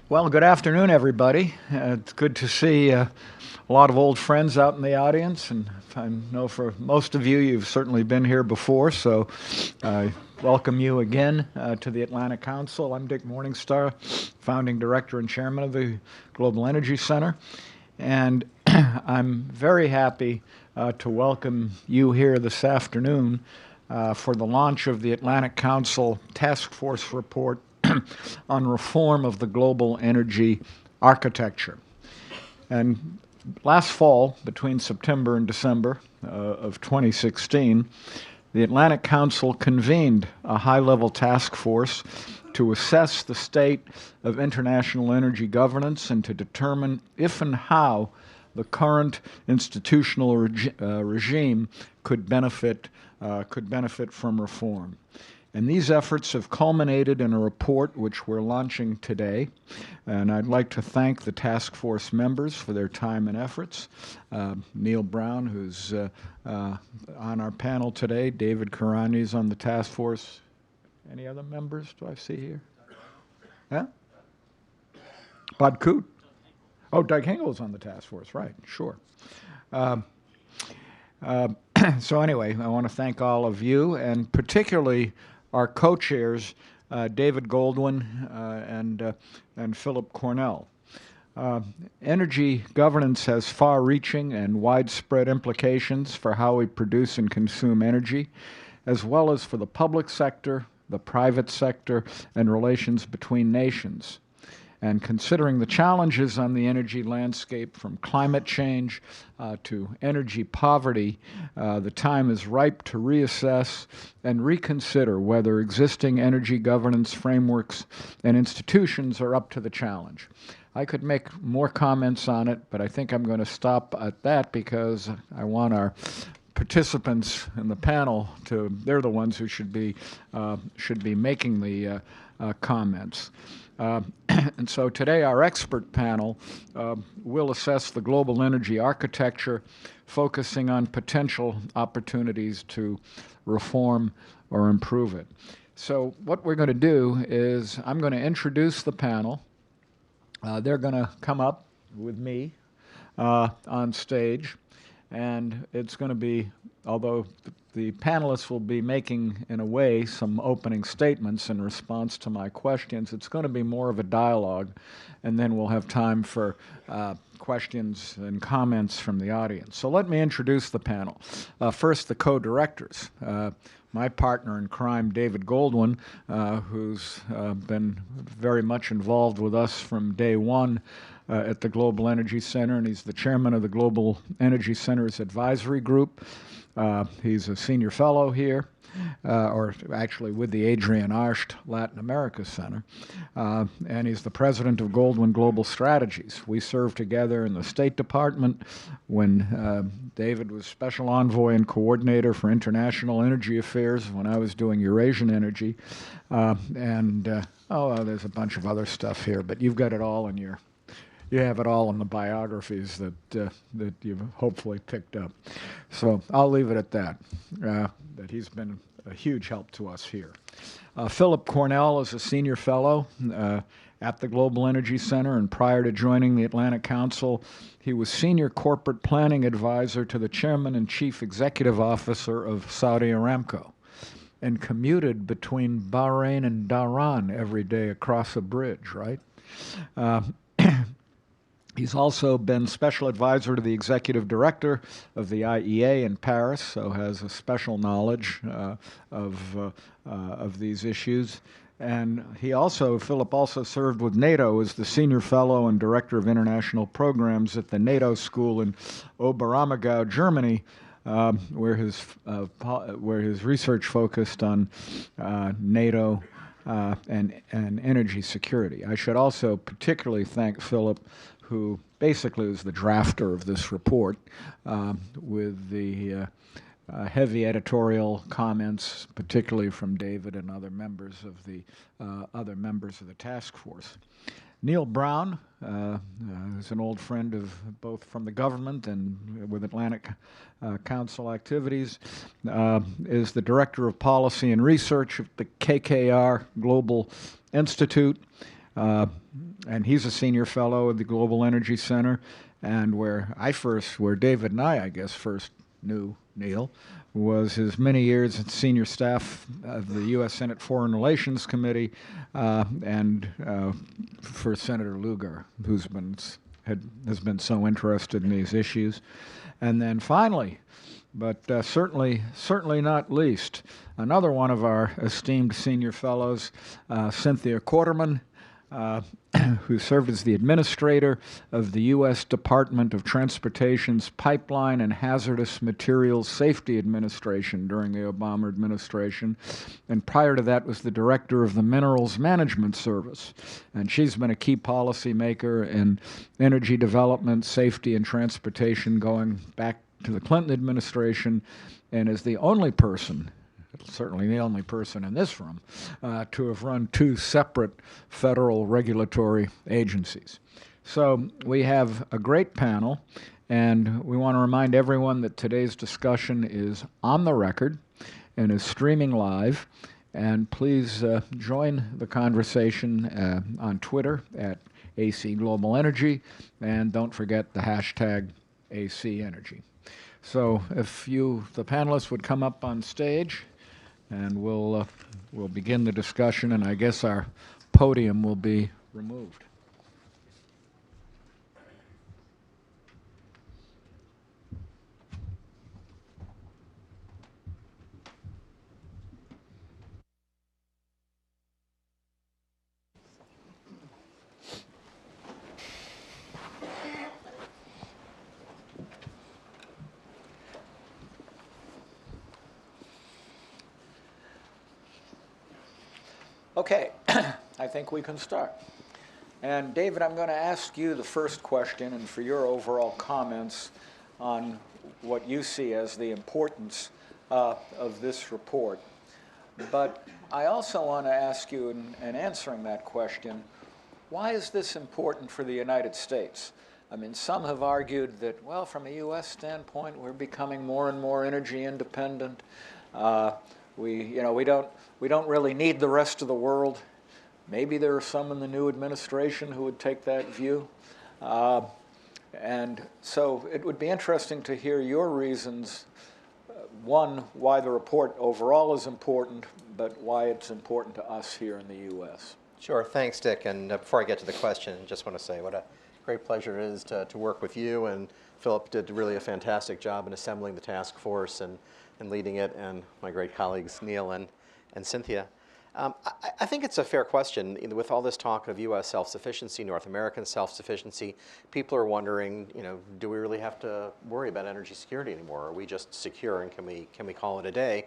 Well, good afternoon, everybody. It's good to see a lot of old friends out in the audience, and I know for most of you, you've certainly been here before, so I welcome you again to the Atlantic Council. I'm Dick Morningstar, founding director and chairman of the Global Energy Center, and I'm very happy to welcome you here this afternoon for the launch of the Atlantic Council Task Force Report on reform of the global energy architecture. And last fall, between September and December of 2016, the Atlantic Council convened a high-level task force to assess the state of international energy governance and to determine if and how the current institutional regime could benefit from reform. And these efforts have culminated in a report which we're launching today. And I'd like to thank the task force members for their time and efforts. Neil Brown, who's on our panel today. David Karani is on the task force. Any other members do I see here? Huh? Bud Coote. Oh, Doug Hengel's on the task force, right, sure. So anyway, I want to thank all of you, and particularly our co-chairs, David Goldwyn and Philip Cornell. Energy governance has far-reaching and widespread implications for how we produce and consume energy, as well as for the public sector, the private sector, and relations between nations. And considering the challenges on the energy landscape, from climate change to energy poverty, the time is ripe to reassess and reconsider whether existing energy governance frameworks and institutions are up to the challenge. I could make more comments on it, but I think I'm going to stop at that because I want our participants in the panel they're the ones who should be making the comments. And so today our expert panel will assess the global energy architecture, focusing on potential opportunities to reform or improve it. So what we're going to do is I'm going to introduce the panel. They're going to come up with me on stage, and it's going to be, although the panelists will be making, in a way, some opening statements in response to my questions, it's going to be more of a dialogue, and then we'll have time for questions and comments from the audience. So let me introduce the panel. First, the co-directors. My partner in crime, David Goldwyn, who's been very much involved with us from day one at the Global Energy Center, and he's the chairman of the Global Energy Center's advisory group. He's a senior fellow here, or actually with the Adrienne Arsht Latin America Center, and he's the president of Goldwyn Global Strategies. We served together in the State Department when David was special envoy and coordinator for international energy affairs when I was doing Eurasian energy, there's a bunch of other stuff here, but you've got it all in you have it all in the biographies that you've hopefully picked up. So I'll leave it at that, that he's been a huge help to us here. Philip Cornell is a senior fellow at the Global Energy Center, and prior to joining the Atlantic Council, he was senior corporate planning advisor to the chairman and chief executive officer of Saudi Aramco, and commuted between Bahrain and Dhahran every day across a bridge, right? He's also been special advisor to the executive director of the IEA in Paris, so has a special knowledge of these issues. And Philip also served with NATO as the senior fellow and director of international programs at the NATO school in Oberammergau, Germany, where his research focused on NATO and energy security. I should also particularly thank Philip, who basically was the drafter of this report, with the heavy editorial comments, particularly from David and other members of the task force. Neil Brown, who's an old friend of both from the government and with Atlantic Council activities, is the Director of Policy and Research at the KKR Global Institute. And he's a senior fellow at the Global Energy Center. And where David and I guess, first knew Neil, was his many years at senior staff of the U.S. Senate Foreign Relations Committee, and for Senator Lugar, has been so interested in these issues. And then finally, but certainly not least, another one of our esteemed senior fellows, Cynthia Quarterman, who served as the administrator of the U.S. Department of Transportation's Pipeline and Hazardous Materials Safety Administration during the Obama administration, and prior to that was the director of the Minerals Management Service. And she's been a key policymaker in energy development, safety, and transportation going back to the Clinton administration, and is the only person, certainly the only person in this room, to have run two separate federal regulatory agencies. So we have a great panel, and we want to remind everyone that today's discussion is on the record and is streaming live. And please join the conversation on Twitter at AC Global Energy, and don't forget the hashtag AC Energy. So if the panelists would come up on stage, and we'll begin the discussion, and I guess our podium will be removed. Okay, I think we can start. And David, I'm going to ask you the first question, and for your overall comments on what you see as the importance of this report. But I also want to ask you, in answering that question, why is this important for the United States? I mean, some have argued that, well, from a U.S. standpoint, we're becoming more and more energy independent. We don't really need the rest of the world. Maybe there are some in the new administration who would take that view. And so it would be interesting to hear your reasons, one, why the report overall is important, but why it's important to us here in the U.S. Sure, thanks, Dick. And before I get to the question, I just want to say what a great pleasure it is to work with you. And Philip did really a fantastic job in assembling the task force and leading it, and my great colleagues Neil and Cynthia. I think it's a fair question. With all this talk of U.S. self-sufficiency, North American self-sufficiency, people are wondering, do we really have to worry about energy security anymore? Are we just secure, and can we call it a day?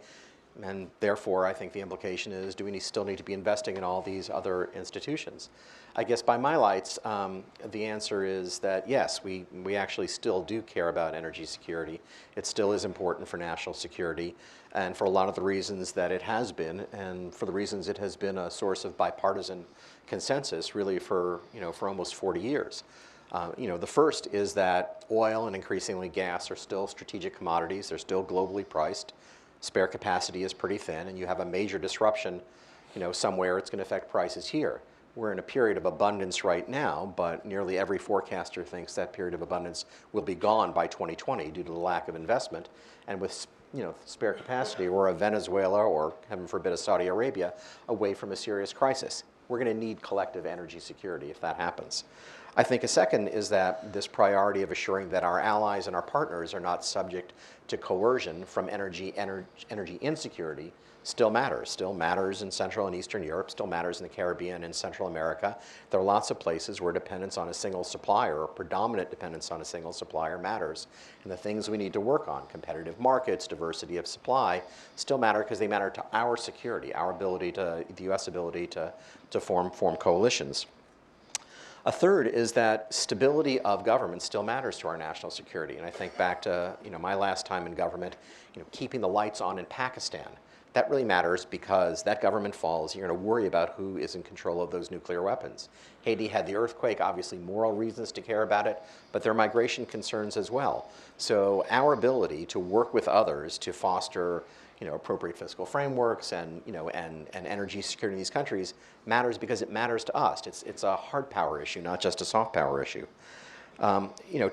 And therefore, I think the implication is, do we still need to be investing in all these other institutions? I guess by my lights, the answer is that yes, we actually still do care about energy security. It still is important for national security, and for a lot of the reasons that it has been, and for the reasons it has been a source of bipartisan consensus really for almost 40 years. The first is that oil and increasingly gas are still strategic commodities. They're still globally priced. Spare capacity is pretty thin, and you have a major disruption, somewhere, it's going to affect prices here. We're in a period of abundance right now, but nearly every forecaster thinks that period of abundance will be gone by 2020 due to the lack of investment. And with spare capacity, or a Venezuela, or heaven forbid a Saudi Arabia, away from a serious crisis. We're going to need collective energy security if that happens. I think a second is that this priority of assuring that our allies and our partners are not subject to coercion from energy insecurity still matters in Central and Eastern Europe, still matters in the Caribbean and Central America. There are lots of places where dependence on a single supplier, or predominant dependence on a single supplier, matters. And the things we need to work on, competitive markets, diversity of supply, still matter because they matter to our security, the U.S. ability to form coalitions. A third is that stability of government still matters to our national security. And I think back to my last time in government, keeping the lights on in Pakistan. That really matters because that government falls, you're going to worry about who is in control of those nuclear weapons. Haiti had the earthquake, obviously moral reasons to care about it, but there are migration concerns as well. So our ability to work with others to foster appropriate fiscal frameworks and, and energy security in these countries matters because it matters to us. It's a hard power issue, not just a soft power issue.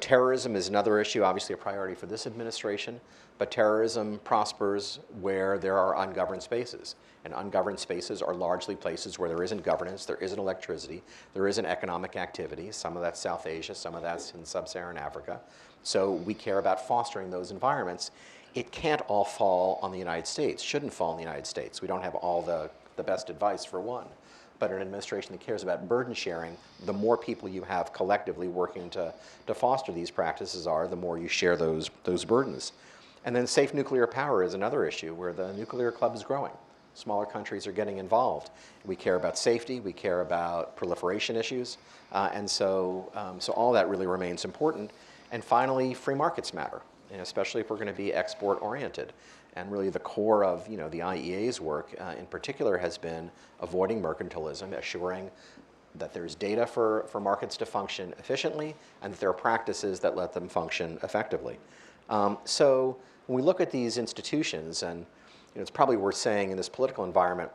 Terrorism is another issue, obviously a priority for this administration, but terrorism prospers where there are ungoverned spaces. And ungoverned spaces are largely places where there isn't governance, there isn't electricity, there isn't economic activity. Some of that's South Asia, some of that's in sub-Saharan Africa. So we care about fostering those environments. It can't all fall on the United States, shouldn't fall on the United States. We don't have all the best advice for one. But an administration that cares about burden sharing, the more people you have collectively working to foster these practices are, the more you share those burdens. And then safe nuclear power is another issue where the nuclear club is growing. Smaller countries are getting involved. We care about safety, we care about proliferation issues, and so all that really remains important. And finally, free markets matter, and especially if we're going to be export oriented. And really the core of the IEA's work in particular has been avoiding mercantilism, assuring that there's data for markets to function efficiently and that there are practices that let them function effectively. So when we look at these institutions, and it's probably worth saying in this political environment,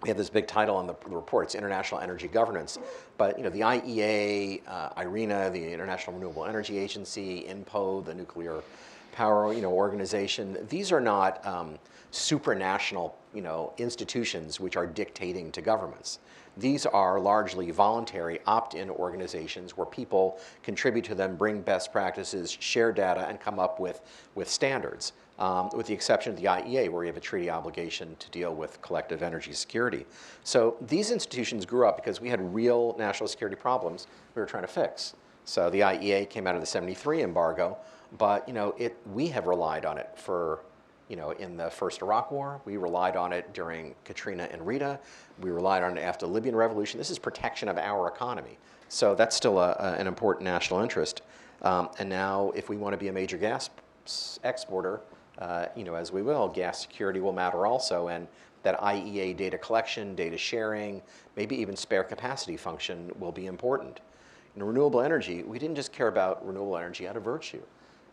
we have this big title on the report, it's International Energy Governance, but the IEA, IRENA, the International Renewable Energy Agency, INPO, the Nuclear Power Organization, these are not supranational institutions which are dictating to governments. These are largely voluntary opt-in organizations where people contribute to them, bring best practices, share data, and come up with standards, with the exception of the IEA, where we have a treaty obligation to deal with collective energy security. So these institutions grew up because we had real national security problems we were trying to fix. So the IEA came out of the '73 embargo, but we have relied on it for, in the first Iraq War. We relied on it during Katrina and Rita. We relied on it after the Libyan Revolution. This is protection of our economy. So that's still an important national interest. And now, if we want to be a major gas exporter, as we will, gas security will matter also. And that IEA data collection, data sharing, maybe even spare capacity function will be important. In renewable energy, we didn't just care about renewable energy out of virtue.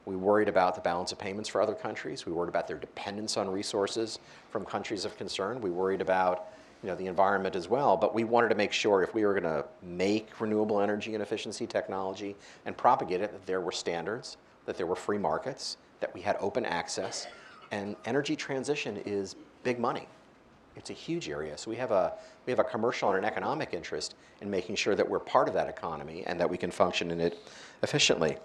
We worried about the balance of payments for other countries. We worried about their dependence on resources from countries of concern. We worried about the environment as well, but we wanted to make sure if we were going to make renewable energy and efficiency technology and propagate it, that there were standards, that there were free markets, that we had open access, and energy transition is big money. It's a huge area, so we have a commercial and an economic interest in making sure that we're part of that economy and that we can function in it efficiently.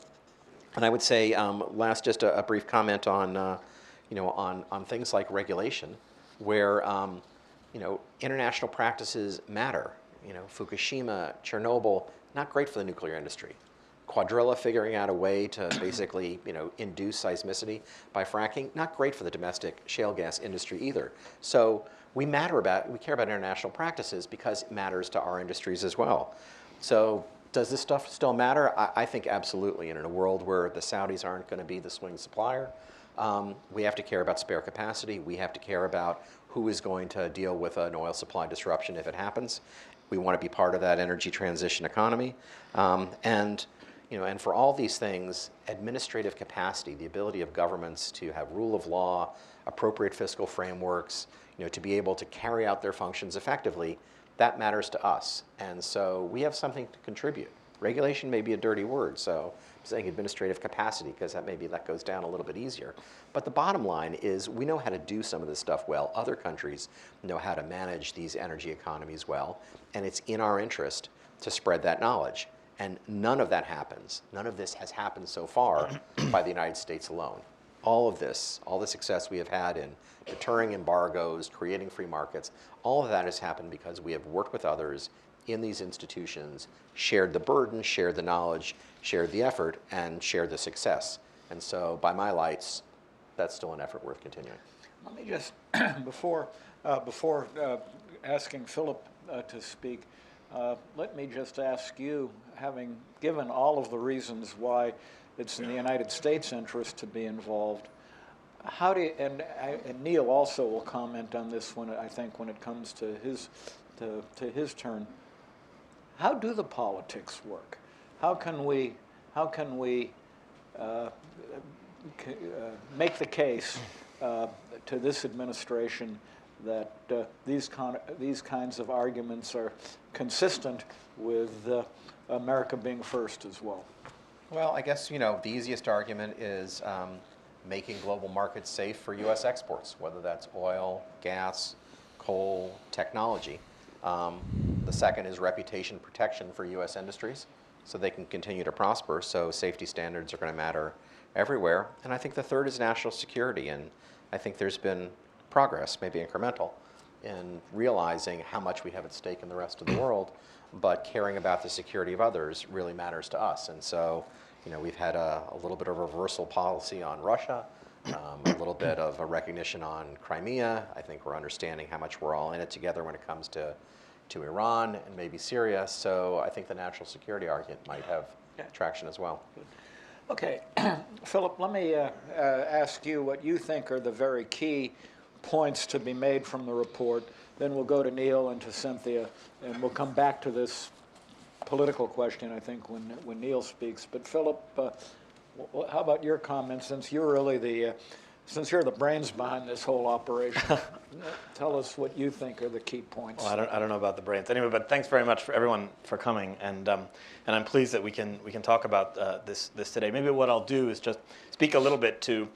And I would say, last, just a brief comment on, on things like regulation, where, international practices matter. Fukushima, Chernobyl, not great for the nuclear industry. Quadrilla figuring out a way to basically, induce seismicity by fracking, not great for the domestic shale gas industry either. So we care about international practices because it matters to our industries as well. So does this stuff still matter? I think absolutely. And in a world where the Saudis aren't going to be the swing supplier, we have to care about spare capacity. We have to care about who is going to deal with an oil supply disruption if it happens. We want to be part of that energy transition economy. And for all these things, administrative capacity, the ability of governments to have rule of law, appropriate fiscal frameworks, to be able to carry out their functions effectively, that matters to us. And so we have something to contribute. Regulation may be a dirty word, so I'm saying administrative capacity because that goes down a little bit easier. But the bottom line is we know how to do some of this stuff well. Other countries know how to manage these energy economies well, and it's in our interest to spread that knowledge. And none of that happens. None of this has happened so far by the United States alone. All the success we have had in deterring embargoes, creating free markets, all of that has happened because we have worked with others in these institutions, shared the burden, shared the knowledge, shared the effort, and shared the success. And so by my lights, that's still an effort worth continuing. Let me just, before asking Philip to speak, let me just ask you, having given all of the reasons why it's in the United States' interest to be involved, How do you, and Neil also will comment on this when I think when it comes to his turn. How do the politics work? How can we uh, make the case to this administration that these kinds of arguments are consistent with America being first as well? Well, I guess, the easiest argument is making global markets safe for U.S. exports, whether that's oil, gas, coal, technology. The second is reputation protection for U.S. industries so they can continue to prosper, so safety standards are going to matter everywhere. And I think the third is national security, and I think there's been progress, maybe incremental, in realizing how much we have at stake in the rest of the world, but caring about the security of others really matters to us. And so, we've had a little bit of a reversal policy on Russia, a little bit of a recognition on Crimea. I think we're understanding how much we're all in it together when it comes to Iran and maybe Syria. So I think the national security argument might have traction as well. Okay, Philip, let me ask you what you think are the very key points to be made from the report. Then we'll go to Neil and to Cynthia, and we'll come back to this political question, I think, when Neil speaks. But Philip, how about your comments, since you're really since you're the brains behind this whole operation? Tell us what you think are the key points. Well, I don't know about the brains anyway, but thanks very much for everyone for coming, and I'm pleased that we can talk about this today. Maybe what I'll do is just speak a little bit to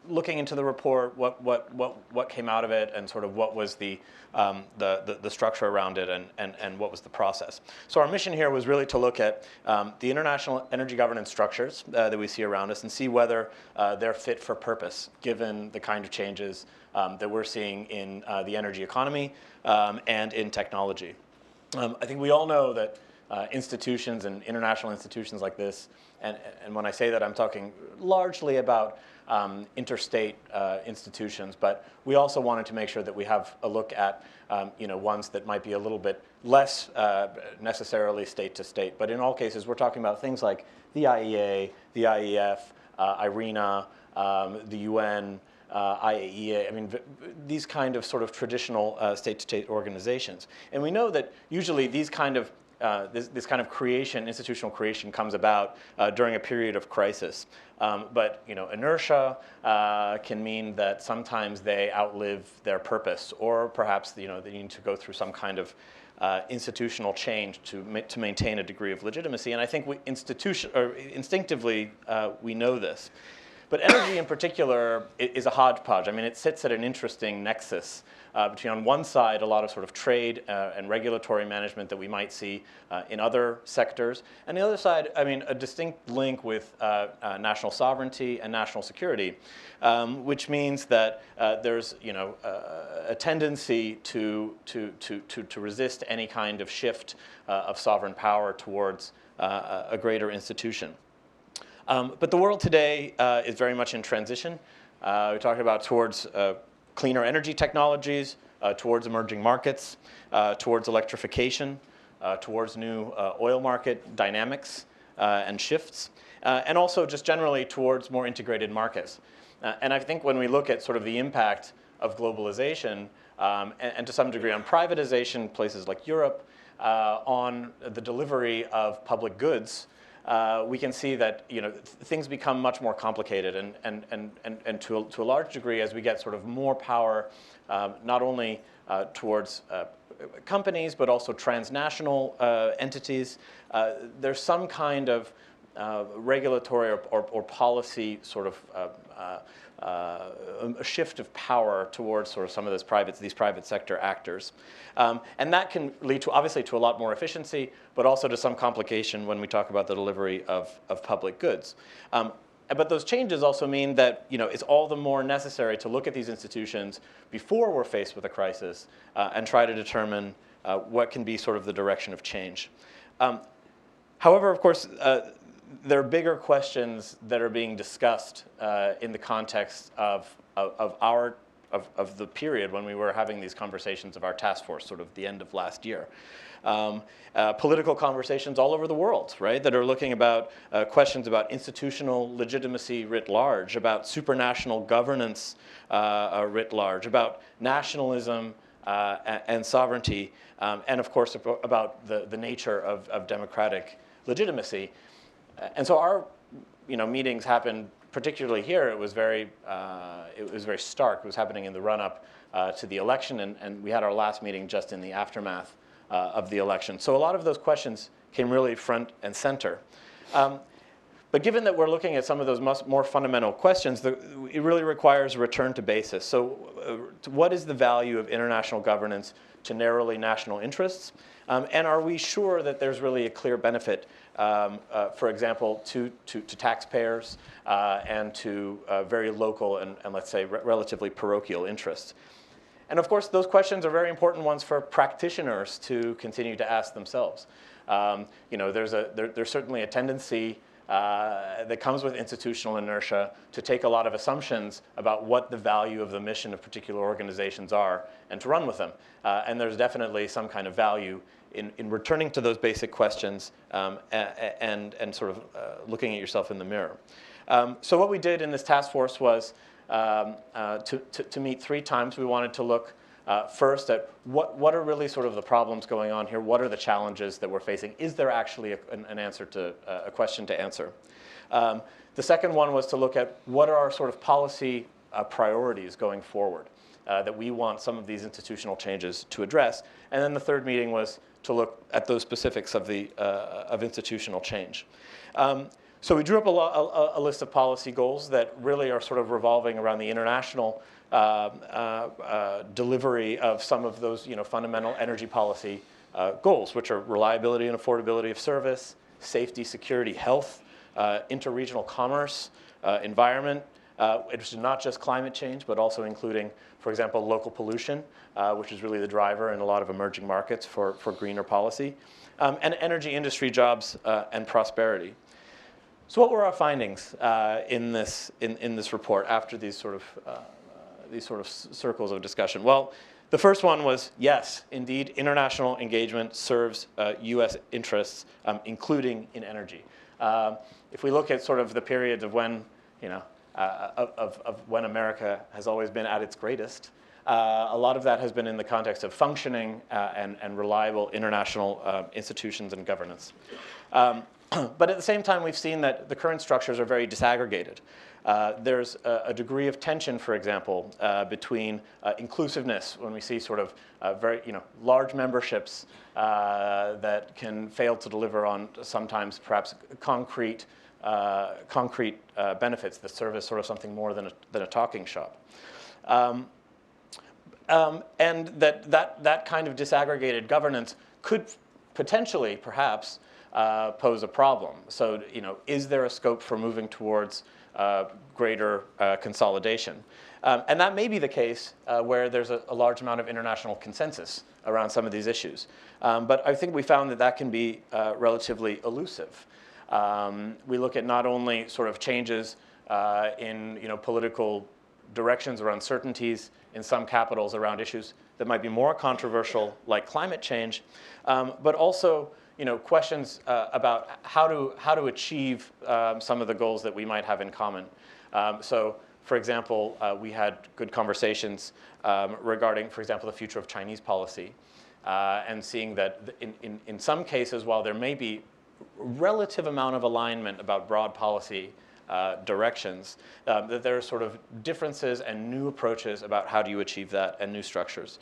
looking into the report, what came out of it, and sort of what was the structure around it, and what was the process. So our mission here was really to look at the international energy governance structures that we see around us and see whether they're fit for purpose, given the kind of changes that we're seeing in the energy economy and in technology. I think we all know that institutions and international institutions like this, and when I say that, I'm talking largely about interstate institutions, but we also wanted to make sure that we have a look at ones that might be a little bit less necessarily state to state. But in all cases, we're talking about things like the IEA, the IEF, IRENA, the UN, IAEA. I mean, these kind of sort of traditional state-to-state organizations. And we know that usually these kind of this kind of creation, institutional creation, comes about during a period of crisis. But inertia can mean that sometimes they outlive their purpose, or perhaps they need to go through some kind of institutional change to maintain a degree of legitimacy. And I think instinctively we know this. But energy in particular is a hodgepodge. I mean, it sits at an interesting nexus between, on one side, a lot of sort of trade and regulatory management that we might see in other sectors, and the other side, I mean, a distinct link with national sovereignty and national security, which means that there's a tendency to resist any kind of shift of sovereign power towards a greater institution. But the world today is very much in transition. We talked about towards cleaner energy technologies, towards emerging markets, towards electrification, towards new oil market dynamics and shifts, and also just generally towards more integrated markets. And I think when we look at sort of the impact of globalization, and to some degree on privatization, places like Europe, on the delivery of public goods, we can see that things become much more complicated, and to a large degree, as we get sort of more power, not only towards companies but also transnational entities, there's some kind of regulatory or policy sort of a shift of power towards sort of some of these private sector actors. And that can lead to, obviously, to a lot more efficiency, but also to some complication when we talk about the delivery of public goods. But those changes also mean that it's all the more necessary to look at these institutions before we're faced with a crisis and try to determine what can be sort of the direction of change. However, of course, there are bigger questions that are being discussed in the context of our of the period when we were having these conversations of our task force, sort of the end of last year. Political conversations all over the world, right, that are looking about questions about institutional legitimacy writ large, about supranational governance writ large, about nationalism and sovereignty, and of course about the nature of democratic legitimacy. And so our meetings happened, particularly here, it was very stark. It was happening in the run-up to the election, and we had our last meeting just in the aftermath of the election. So a lot of those questions came really front and center. But given that we're looking at some of those more fundamental questions, it really requires a return to basis. So what is the value of international governance to narrowly national interests? And are we sure that there's really a clear benefit, for example, to taxpayers and to very local and let's say, relatively parochial interests? And of course, those questions are very important ones for practitioners to continue to ask themselves. There's certainly a tendency that comes with institutional inertia to take a lot of assumptions about what the value of the mission of particular organizations are and to run with them. And there's definitely some kind of value in returning to those basic questions and sort of looking at yourself in the mirror. So what we did in this task force was to meet 3 times. We wanted to look first at what are really sort of the problems going on here? What are the challenges that we're facing? Is there actually an answer to a question to answer? The second one was to look at what are our sort of policy priorities going forward that we want some of these institutional changes to address. And then the third meeting was to look at those specifics of institutional change. So we drew up a list of policy goals that really are sort of revolving around the international delivery of some of those fundamental energy policy goals, which are reliability and affordability of service, safety, security, health, interregional commerce, environment, which is not just climate change, but also including, for example, local pollution, which is really the driver in a lot of emerging markets for greener policy, and energy industry jobs and prosperity. So what were our findings in this report after these sort of circles of discussion? Well, the first one was, yes, indeed, international engagement serves U.S. interests, including in energy. If we look at sort of the periods of when, of when America has always been at its greatest, a lot of that has been in the context of functioning and reliable international institutions and governance. But at the same time, we've seen that the current structures are very disaggregated. There's a degree of tension, for example, between inclusiveness, when we see sort of very large memberships that can fail to deliver on sometimes perhaps concrete benefits that serve as sort of something more than a talking shop. And that kind of disaggregated governance could potentially, perhaps, pose a problem. So, is there a scope for moving towards greater consolidation? And that may be the case where there's a large amount of international consensus around some of these issues. But I think we found that can be relatively elusive. We look at not only sort of changes in political directions or uncertainties in some capitals around issues that might be more controversial, like climate change, but also questions about how to achieve some of the goals that we might have in common. So, for example, we had good conversations regarding, for example, the future of Chinese policy, and seeing that in some cases, while there may be relative amount of alignment about broad policy directions, that there are sort of differences and new approaches about how do you achieve that and new structures.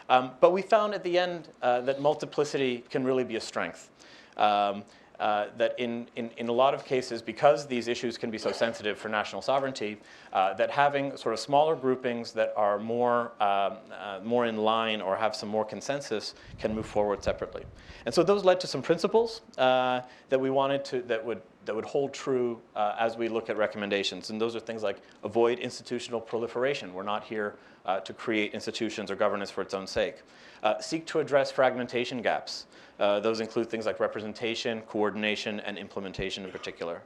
But we found at the end that multiplicity can really be a strength. That in a lot of cases, because these issues can be so sensitive for national sovereignty, that having sort of smaller groupings that are more in line or have some more consensus can move forward separately. And so those led to some principles that we wanted to, that would hold true as we look at recommendations. And those are things like avoid institutional proliferation. We're not here to create institutions or governance for its own sake. Seek to address fragmentation gaps. Those include things like representation, coordination, and implementation in particular.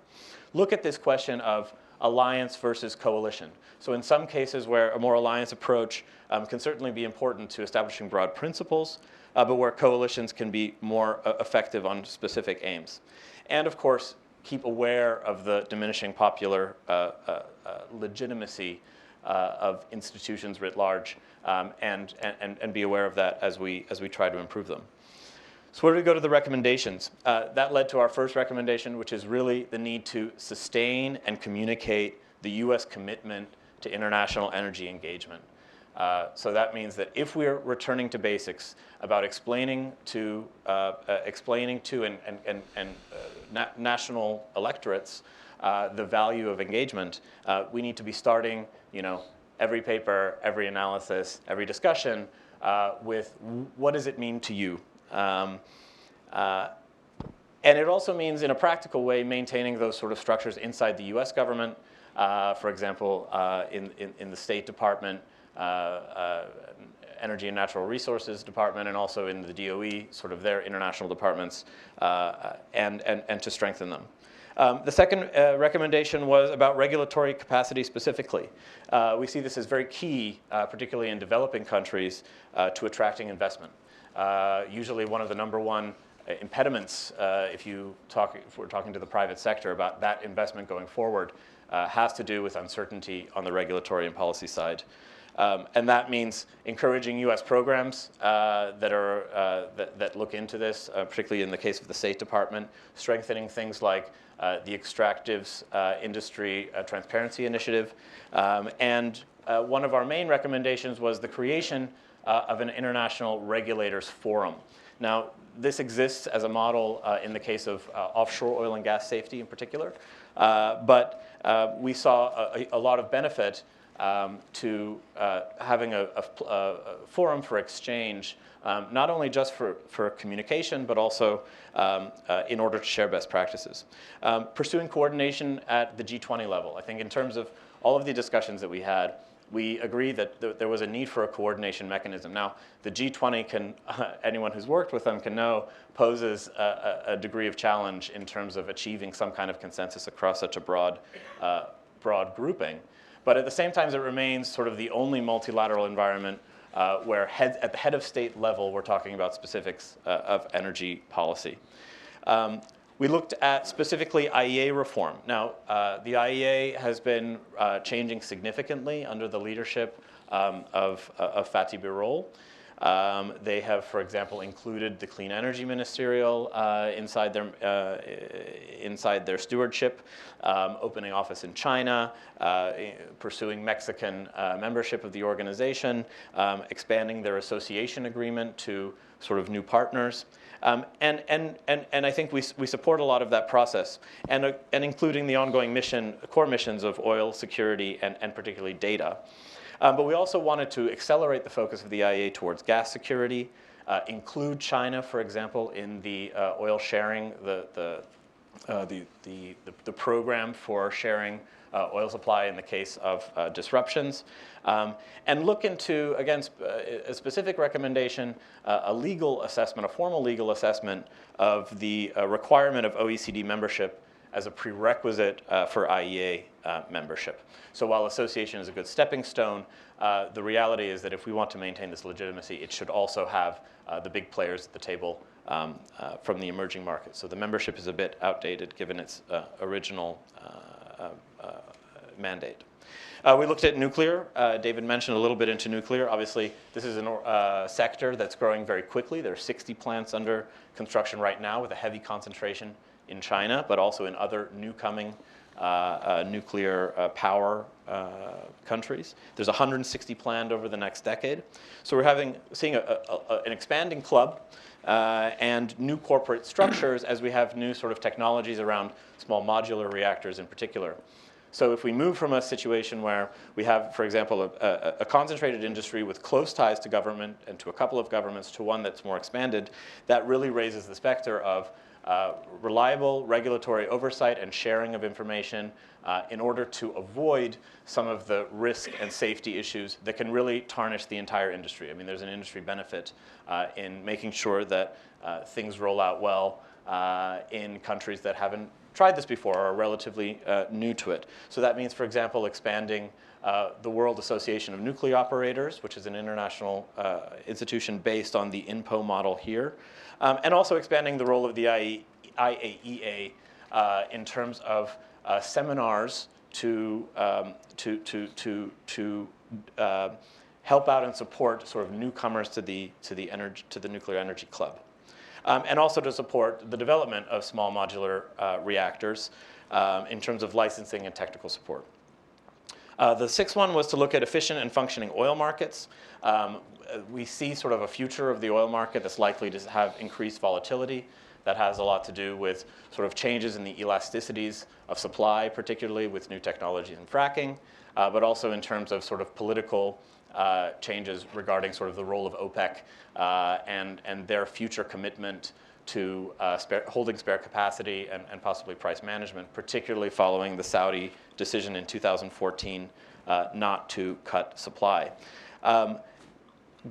Look at this question of alliance versus coalition. So in some cases where a more alliance approach can certainly be important to establishing broad principles, but where coalitions can be more effective on specific aims. And of course, keep aware of the diminishing popular legitimacy of institutions writ large, and be aware of that as we try to improve them. So where do we go to the recommendations? That led to our first recommendation, which is really the need to sustain and communicate the US commitment to international energy engagement. So that means that if we're returning to basics about explaining to national electorates the value of engagement, we need to be starting, every paper, every analysis, every discussion with what does it mean to you? And it also means, in a practical way, maintaining those sort of structures inside the US government. For example, in the State Department, Energy and Natural Resources Department, and also in the DOE, sort of their international departments, and to strengthen them. The second recommendation was about regulatory capacity specifically. We see this as very key, particularly in developing countries, to attracting investment. Usually one of the number one impediments, if we're talking to the private sector about that investment going forward, has to do with uncertainty on the regulatory and policy side. And that means encouraging US programs that look into this, particularly in the case of the State Department, strengthening things like the Extractives Industry Transparency Initiative. And one of our main recommendations was the creation of an international regulators forum. Now, this exists as a model in the case of offshore oil and gas safety in particular, but we saw a lot of benefit to having a forum for exchange, not only just for communication, but also in order to share best practices. Pursuing coordination at the G20 level. I think in terms of all of the discussions that we had, we agree that there was a need for a coordination mechanism. Now, the G20 can, anyone who's worked with them can know, poses a degree of challenge in terms of achieving some kind of consensus across such a broad grouping. But at the same time, it remains sort of the only multilateral environment where at the head of state level, we're talking about specifics of energy policy. We looked at specifically IEA reform. Now, the IEA has been changing significantly under the leadership of Fatih Birol. They have, for example, included the Clean Energy Ministerial inside their stewardship, opening office in China, pursuing Mexican membership of the organization, expanding their association agreement to sort of new partners. And I think we support a lot of that process, and including the ongoing core missions of oil security and particularly data. But we also wanted to accelerate the focus of the IEA towards gas security, include China, for example, in the oil sharing, the program for sharing oil supply in the case of disruptions, and look into, again, a specific recommendation, a legal assessment, a formal legal assessment of the requirement of OECD membership as a prerequisite for IEA membership. So while association is a good stepping stone, the reality is that if we want to maintain this legitimacy, it should also have the big players at the table from the emerging markets. So the membership is a bit outdated given its original mandate. We looked at nuclear. David mentioned a little bit into nuclear. Obviously, this is a sector that's growing very quickly. There are 60 plants under construction right now with a heavy concentration in China, but also in other new-coming nuclear power countries. There's 160 planned over the next decade. So we're seeing an expanding club and new corporate structures as we have new sort of technologies around small modular reactors in particular. So if we move from a situation where we have, for example, a concentrated industry with close ties to government and to a couple of governments to one that's more expanded, that really raises the specter of reliable regulatory oversight and sharing of information in order to avoid some of the risk and safety issues that can really tarnish the entire industry. I mean, there's an industry benefit in making sure that things roll out well in countries that haven't tried this before or are relatively new to it. So that means, for example, expanding the World Association of Nuclear Operators, which is an international institution based on the INPO model here, and also expanding the role of the IAEA in terms of seminars to help out and support sort of newcomers to the nuclear energy club, and also to support the development of small modular reactors in terms of licensing and technical support. The sixth one was to look at efficient and functioning oil markets. We see sort of a future of the oil market that's likely to have increased volatility. That has a lot to do with sort of changes in the elasticities of supply, particularly with new technologies in fracking, but also in terms of sort of political changes regarding sort of the role of OPEC and their future commitment to holding spare capacity and possibly price management, particularly following the Saudi decision in 2014 not to cut supply.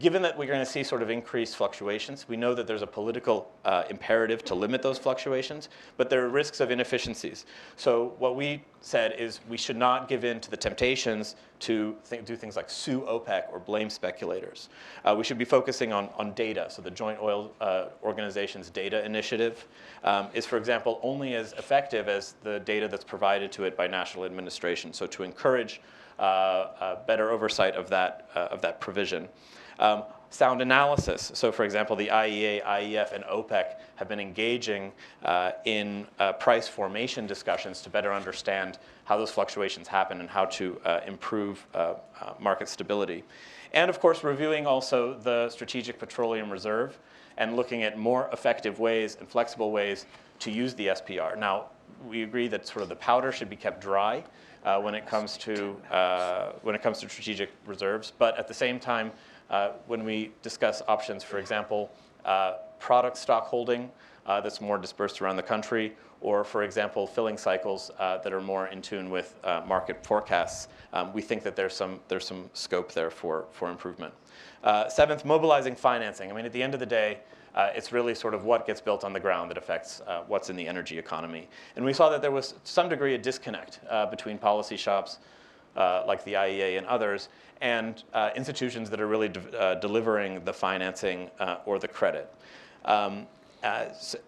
Given that we're going to see sort of increased fluctuations, we know that there's a political imperative to limit those fluctuations, but there are risks of inefficiencies. So what we said is we should not give in to the temptations to do things like sue OPEC or blame speculators. We should be focusing on data. So the Joint Oil Organization's data initiative is, for example, only as effective as the data that's provided to it by national administration. So to encourage better oversight of that provision. Sound analysis. So for example, the IEA, IEF, and OPEC have been engaging in price formation discussions to better understand how those fluctuations happen and how to improve market stability. And of course, reviewing also the Strategic Petroleum Reserve and looking at more effective ways and flexible ways to use the SPR. Now, we agree that sort of the powder should be kept dry when it comes to strategic reserves, but at the same time, when we discuss options, for example, product stock holding that's more dispersed around the country, or for example, filling cycles that are more in tune with market forecasts, we think that there's some scope there for improvement. Seventh, mobilizing financing. I mean, at the end of the day, it's really sort of what gets built on the ground that affects what's in the energy economy. And we saw that there was to some degree a disconnect between policy shops like the IEA and others, and institutions that are really delivering the financing or the credit. And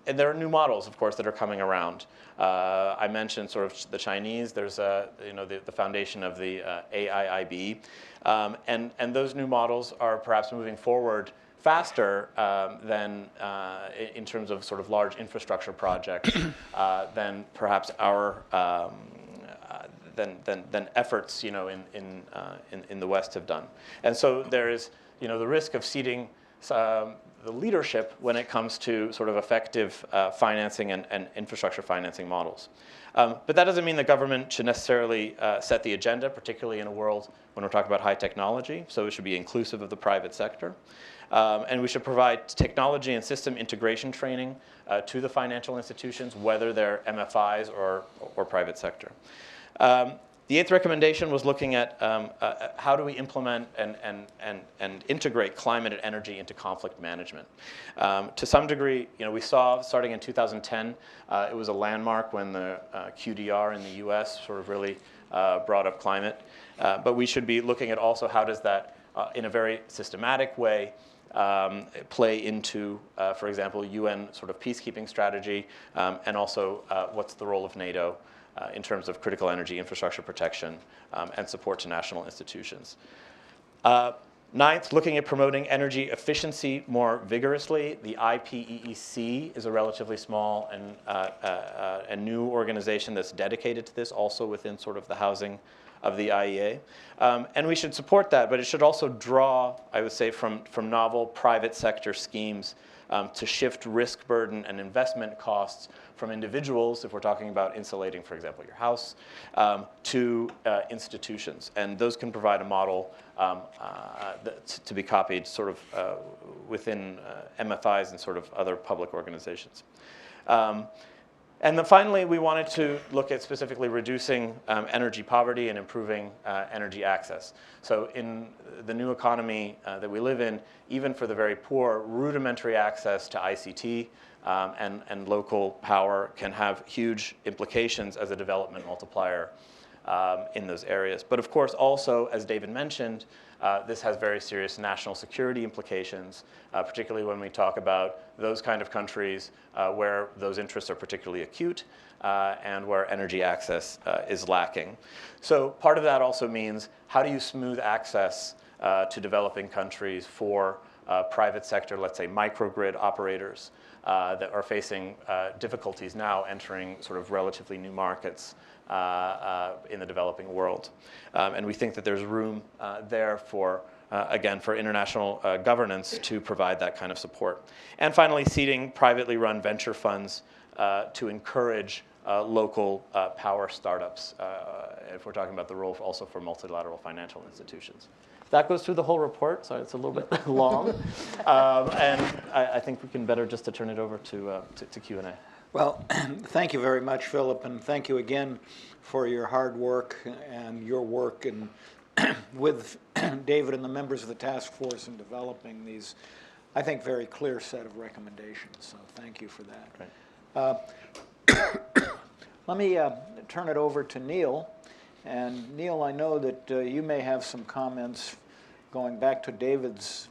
there are new models, of course, that are coming around. I mentioned sort of the Chinese. There's the foundation of the AIIB, and those new models are perhaps moving forward faster than in terms of sort of large infrastructure projects than perhaps our than efforts in the West have done. And so there is the risk of ceding the leadership when it comes to sort of effective financing and infrastructure financing models. But that doesn't mean the government should necessarily set the agenda, particularly in a world when we're talking about high technology. So it should be inclusive of the private sector. And we should provide technology and system integration training to the financial institutions, whether they're MFIs or private sector. The eighth recommendation was looking at how do we implement and integrate climate and energy into conflict management. To some degree, we saw starting in 2010, it was a landmark when the QDR in the US sort of really brought up climate. But we should be looking at also how does that, in a very systematic way, play into, for example, UN sort of peacekeeping strategy, and also what's the role of NATO in terms of critical energy infrastructure protection and support to national institutions. Ninth, looking at promoting energy efficiency more vigorously. The IPEEC is a relatively small and new organization that's dedicated to this, also within sort of the housing of the IEA. And we should support that, but it should also draw, I would say, from novel private sector schemes to shift risk burden and investment costs from individuals, if we're talking about insulating, for example, your house, to institutions. And those can provide a model to be copied sort of within MFIs and sort of other public organizations. And then finally, we wanted to look at specifically reducing energy poverty and improving energy access. So in the new economy that we live in, even for the very poor, rudimentary access to ICT and local power can have huge implications as a development multiplier in those areas. But of course, also, as David mentioned, this has very serious national security implications, particularly when we talk about those kind of countries where those interests are particularly acute and where energy access is lacking. So part of that also means, how do you smooth access to developing countries for private sector, let's say microgrid operators that are facing difficulties now entering sort of relatively new markets in the developing world. And we think that there's room there for, again, for international governance to provide that kind of support. And finally, seeding privately run venture funds to encourage local power startups, if we're talking about the role also for multilateral financial institutions. That goes through the whole report, so it's a little bit long. And I think we can better just to turn it over to Q&A. Well, thank you very much, Philip, and thank you again for your hard work and your work with David and the members of the task force in developing these, I think, very clear set of recommendations. So thank you for that. Great. Let me turn it over to Neil. And Neil, I know that you may have some comments going back to David's,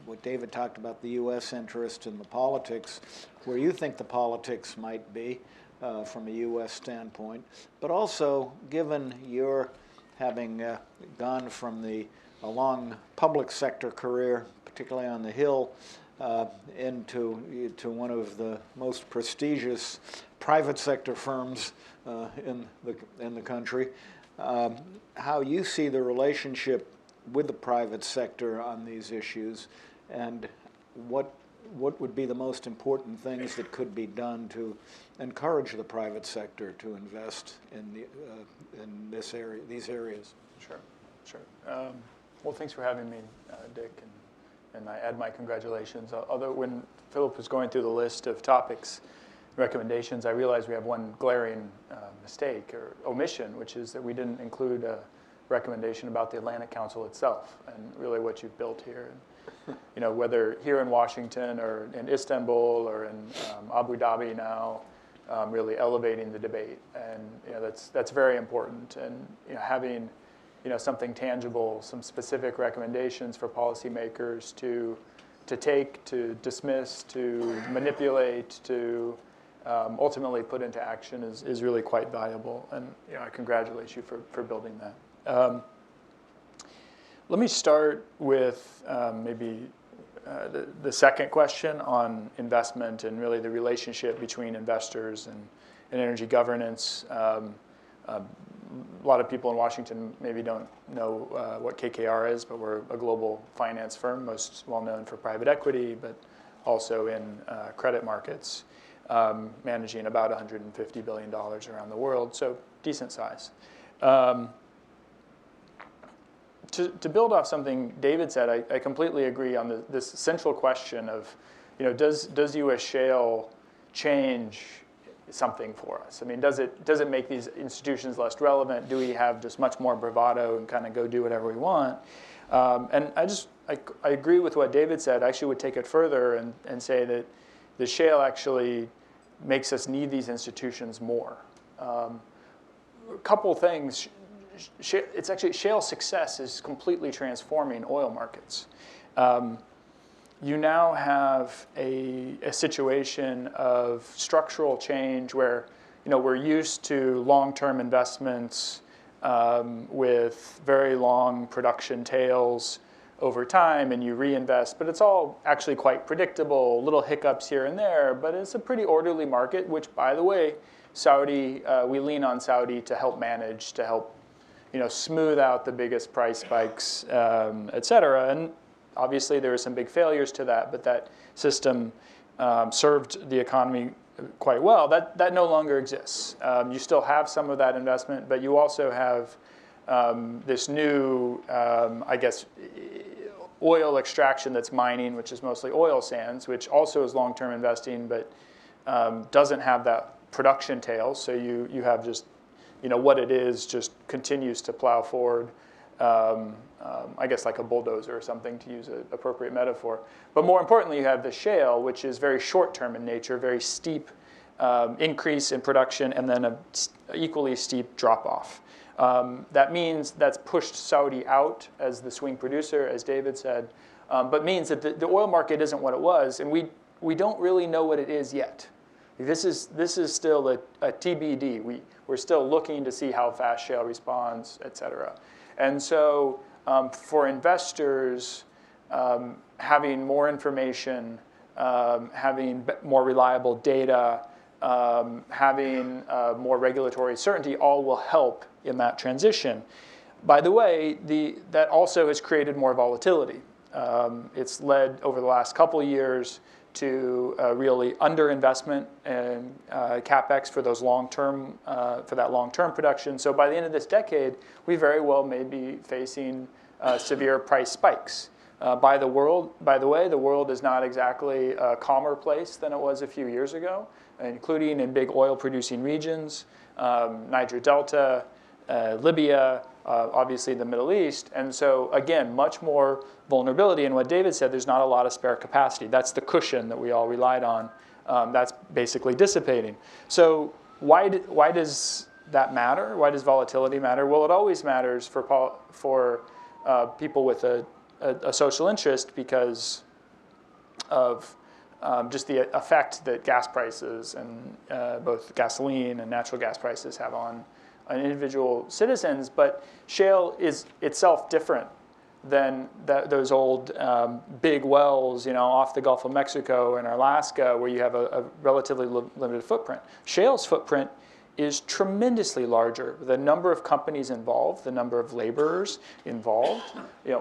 what David talked about, the U.S. interest in the politics, where you think the politics might be from a U.S. standpoint. But also, given your having gone from a long public sector career, particularly on the Hill, into one of the most prestigious private sector firms in the country, how you see the relationship with the private sector on these issues, and what would be the most important things that could be done to encourage the private sector to invest in these areas. Sure. Well, thanks for having me, Dick, and I add my congratulations. Although when Philip was going through the list of topics, recommendations, I realized we have one glaring mistake or omission, which is that we didn't include a recommendation about the Atlantic Council itself and really what you've built here. You know, whether here in Washington or in Istanbul or in Abu Dhabi now, really elevating the debate, and you know, that's very important. And you know, having something tangible, some specific recommendations for policymakers to take, to dismiss, to manipulate, to ultimately put into action is really quite valuable. And you know, I congratulate you for building that. Let me start with maybe the second question on investment and really the relationship between investors and energy governance. A lot of people in Washington maybe don't know what KKR is, but we're a global finance firm, most well known for private equity, but also in credit markets, managing about $150 billion around the world, so decent size. To build off something David said, I completely agree on this central question of, does U.S. shale change something for us? I mean, does it make these institutions less relevant? Do we have just much more bravado and kind of go do whatever we want? And I agree with what David said. I actually would take it further and say that the shale actually makes us need these institutions more. A couple things. It's actually shale success is completely transforming oil markets. You now have a situation of structural change where we're used to long-term investments with very long production tails over time, and you reinvest, but it's all actually quite predictable, little hiccups here and there, but it's a pretty orderly market, which, by the way, we lean on Saudi to help manage, to help smooth out the biggest price spikes, et cetera. And obviously there were some big failures to that, but that system served the economy quite well. That no longer exists. You still have some of that investment, but you also have this new, oil extraction that's mining, which is mostly oil sands, which also is long-term investing, but doesn't have that production tail, so you have just, what it is just continues to plow forward, I guess like a bulldozer or something, to use an appropriate metaphor. But more importantly, you have the shale, which is very short-term in nature, very steep increase in production, and then an equally steep drop-off. That means that's pushed Saudi out as the swing producer, as David said, but means that the oil market isn't what it was, and we don't really know what it is yet. This is still a TBD. We're still looking to see how fast shale responds, et cetera. And so for investors, having more information, having more reliable data, having more regulatory certainty, all will help in that transition. By the way, that also has created more volatility. It's led over the last couple of years to really underinvestment in capex for those long-term for that long-term production. So by the end of this decade, we very well may be facing severe price spikes. By the way, the world is not exactly a calmer place than it was a few years ago, including in big oil-producing regions, Niger Delta, Libya, obviously the Middle East. And so again, much more vulnerability. And what David said, there's not a lot of spare capacity. That's the cushion that we all relied on. That's basically dissipating. So why does that matter? Why does volatility matter? Well, it always matters for people with a social interest because of just the effect that gas prices and both gasoline and natural gas prices have on individual citizens. But shale is itself different than those old big wells, off the Gulf of Mexico and Alaska, where you have a relatively limited footprint. Shale's footprint is tremendously larger. The number of companies involved, the number of laborers involved,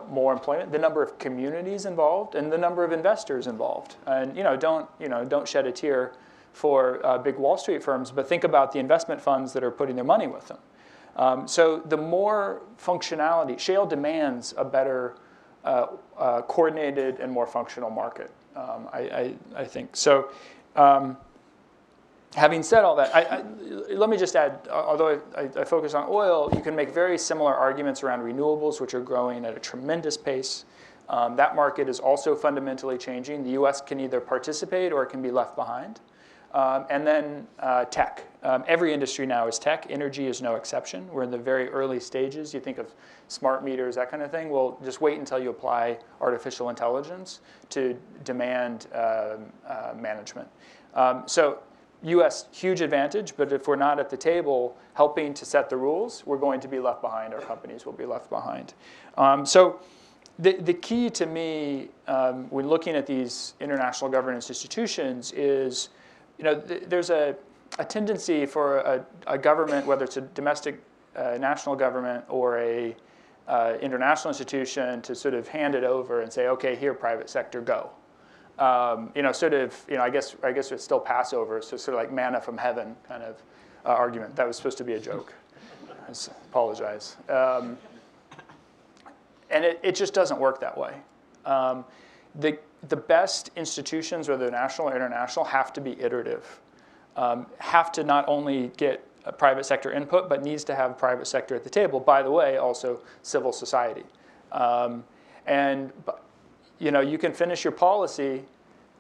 more employment, the number of communities involved, and the number of investors involved. And don't shed a tear for big Wall Street firms, but think about the investment funds that are putting their money with them. So the more functionality, shale demands a better coordinated and more functional market, I think. So having said all that, let me just add, although I focus on oil, you can make very similar arguments around renewables, which are growing at a tremendous pace. That market is also fundamentally changing. The US can either participate or it can be left behind. And then tech. Every industry now is tech. Energy is no exception. We're in the very early stages. You think of smart meters, that kind of thing. Well, just wait until you apply artificial intelligence to demand management. So US, huge advantage, but if we're not at the table helping to set the rules, we're going to be left behind. Our companies will be left behind. So the key to me when looking at these international governance institutions is, there's a tendency for a government, whether it's a domestic national government or a international institution, to sort of hand it over and say, okay, here, private sector, go. I guess it's still Passover, so sort of like manna from heaven kind of argument. That was supposed to be a joke. I apologize. And it just doesn't work that way. The best institutions, whether national or international, have to be iterative. Have to not only get a private sector input, but needs to have private sector at the table. By the way, also civil society. You can finish your policy,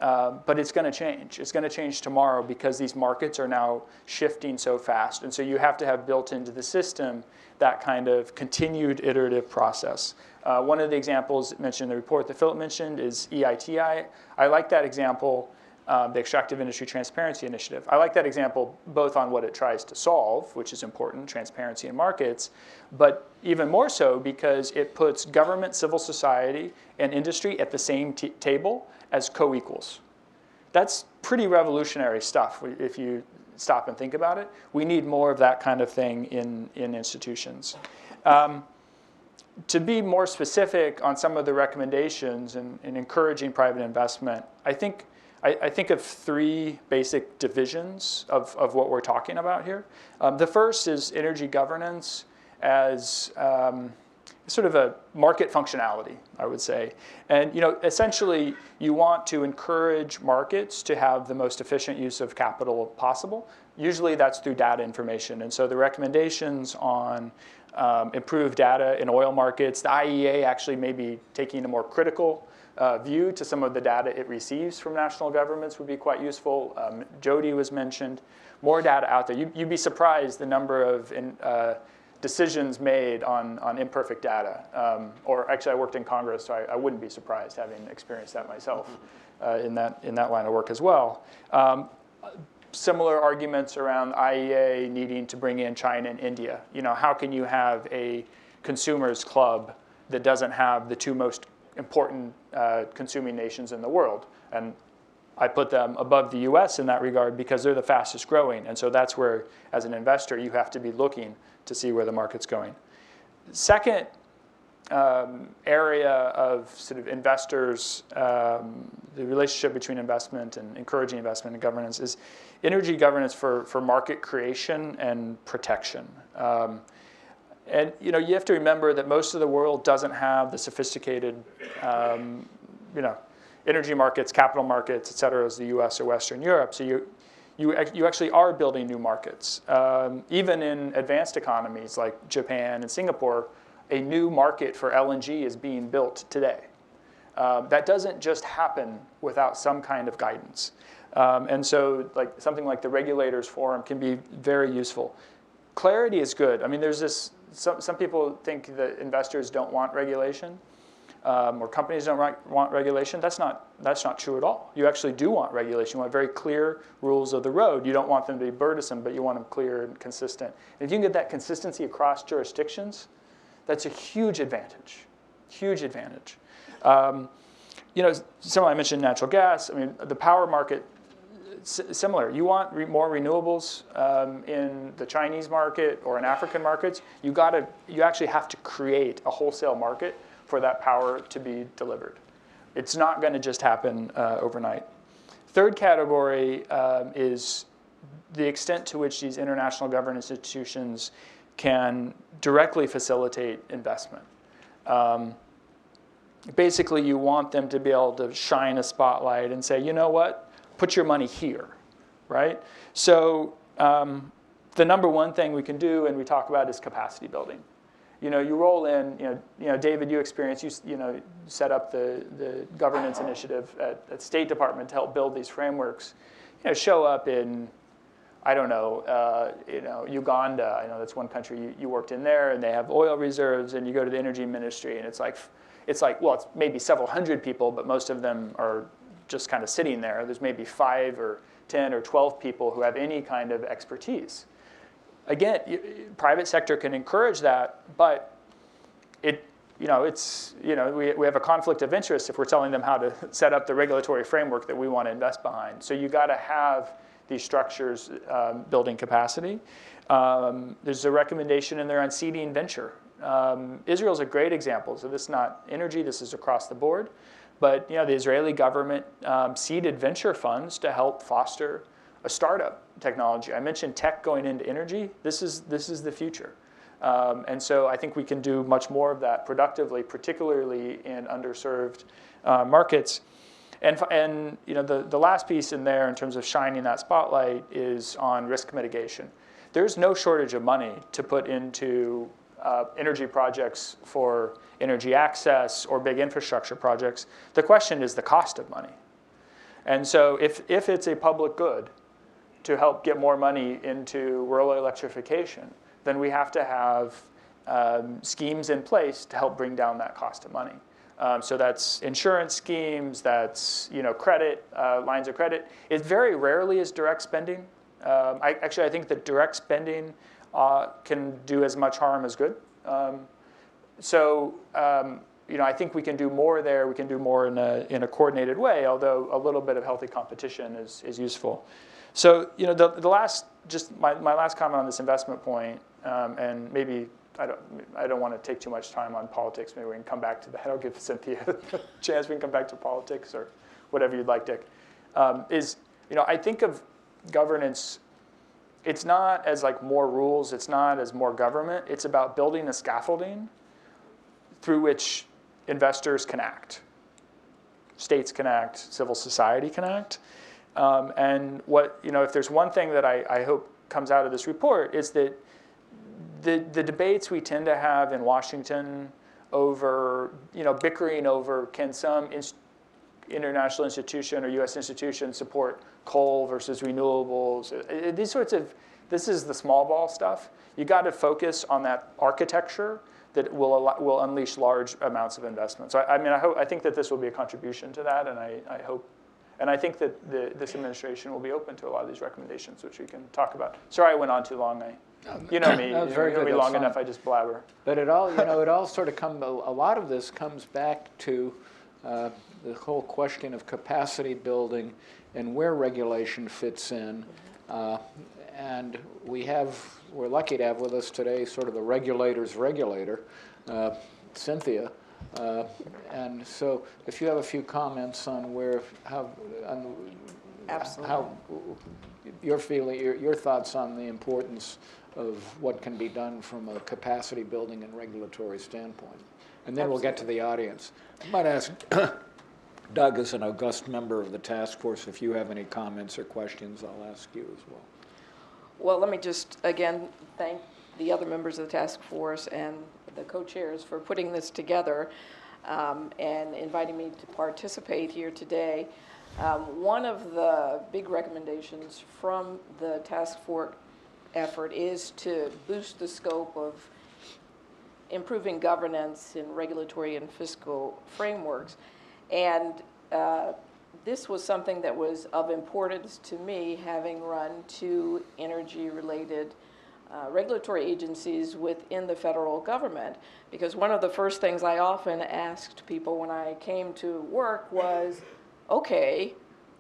but it's going to change. It's going to change tomorrow because these markets are now shifting so fast. And so you have to have built into the system that kind of continued iterative process. One of the examples mentioned in the report that Philip mentioned is EITI. I like that example, the Extractive Industry Transparency Initiative. I like that example both on what it tries to solve, which is important, transparency in markets, but even more so because it puts government, civil society, and industry at the same table as co-equals. That's pretty revolutionary stuff if you stop and think about it. We need more of that kind of thing in institutions. To be more specific on some of the recommendations and encouraging private investment, I think of three basic divisions of what we're talking about here. The first is energy governance as sort of a market functionality, I would say. And essentially, you want to encourage markets to have the most efficient use of capital possible. Usually that's through data information. And so the recommendations on improved data in oil markets, the IEA actually may be taking a more critical view to some of the data it receives from national governments would be quite useful. Jody was mentioned. More data out there. You'd be surprised the number of decisions made on imperfect data. Or actually, I worked in Congress, so I wouldn't be surprised having experienced that myself in that line of work as well. Similar arguments around IEA needing to bring in China and India. How can you have a consumers club that doesn't have the two most important consuming nations in the world? And I put them above the US in that regard because they're the fastest growing. And so that's where, as an investor, you have to be looking to see where the market's going. Second area of sort of investors, the relationship between investment and encouraging investment and governance is energy governance for market creation and protection. And you have to remember that most of the world doesn't have the sophisticated energy markets, capital markets, et cetera, as the US or Western Europe. So you actually are building new markets. Even in advanced economies like Japan and Singapore, a new market for LNG is being built today. That doesn't just happen without some kind of guidance. And so something like the Regulators Forum can be very useful. Clarity is good. I mean, there's this, some people think that investors don't want regulation. Or companies don't want regulation. That's not true at all. You actually do want regulation. You want very clear rules of the road. You don't want them to be burdensome, but you want them clear and consistent. And if you can get that consistency across jurisdictions, that's a huge advantage. Huge advantage. Someone I mentioned natural gas. I mean, the power market, similar. You want more renewables in the Chinese market or in African markets. You actually have to create a wholesale market for that power to be delivered. It's not going to just happen overnight. Third category is the extent to which these international governance institutions can directly facilitate investment. Basically, you want them to be able to shine a spotlight and say, you know what, put your money here, right? So the number one thing we can do and we talk about is capacity building. You roll in, David, you set up the governance initiative at State Department to help build these frameworks. Show up in, I don't know, Uganda. I know that's one country you worked in there, and they have oil reserves, and you go to the energy ministry, and it's well, it's maybe several hundred people, but most of them are just kind of sitting there. There's maybe 5 or 10 or 12 people who have any kind of expertise. Again, private sector can encourage that, but we have a conflict of interest if we're telling them how to set up the regulatory framework that we want to invest behind. So you got to have these structures building capacity. There's a recommendation in there on seeding venture. Israel's a great example. So this is not energy, this is across the board. But the Israeli government seeded venture funds to help foster a startup technology. I mentioned tech going into energy. This is the future. And so I think we can do much more of that productively, particularly in underserved markets. And the last piece in there in terms of shining that spotlight is on risk mitigation. There's no shortage of money to put into energy projects for energy access or big infrastructure projects. The question is the cost of money. And so if it's a public good to help get more money into rural electrification, then we have to have schemes in place to help bring down that cost of money. So that's insurance schemes, that's credit, lines of credit. It very rarely is direct spending. I think that direct spending can do as much harm as good. I think we can do more there. We can do more in a coordinated way, although a little bit of healthy competition is useful. So the last, just my last comment on this investment point, and maybe I don't want to take too much time on politics. Maybe we can come back to that. I'll give Cynthia a chance. We can come back to politics or whatever you'd like, Dick. I think of governance. It's not as more rules. It's not as more government. It's about building a scaffolding through which investors can act, states can act, civil society can act. And what, if there's one thing that I hope comes out of this report, is that the debates we tend to have in Washington over, bickering over can some international institution or U.S. institution support coal versus renewables, these sorts of, this is the small ball stuff. You got to focus on that architecture that will unleash large amounts of investment. So I think that this will be a contribution to that, and I hope, and I think that this administration will be open to a lot of these recommendations, which we can talk about. Sorry, I went on too long. You know me. That was very you know good. me That's long fine. enough. I just blabber. But it all, it all sort of a lot of this comes back to the whole question of capacity building and where regulation fits in. And we're lucky to have with us today sort of the regulator's regulator, Cynthia. And so if you have a few comments on how your feeling, your thoughts on the importance of what can be done from a capacity building and regulatory standpoint. And then we'll get to the audience. I might ask Doug, as an august member of the task force, if you have any comments or questions, I'll ask you as well. Well, let me just, again, thank the other members of the task force and the co-chairs for putting this together and inviting me to participate here today. One of the big recommendations from the task force effort is to boost the scope of improving governance in regulatory and fiscal frameworks. And this was something that was of importance to me, having run two energy-related regulatory agencies within the federal government, because one of the first things I often asked people when I came to work was, okay,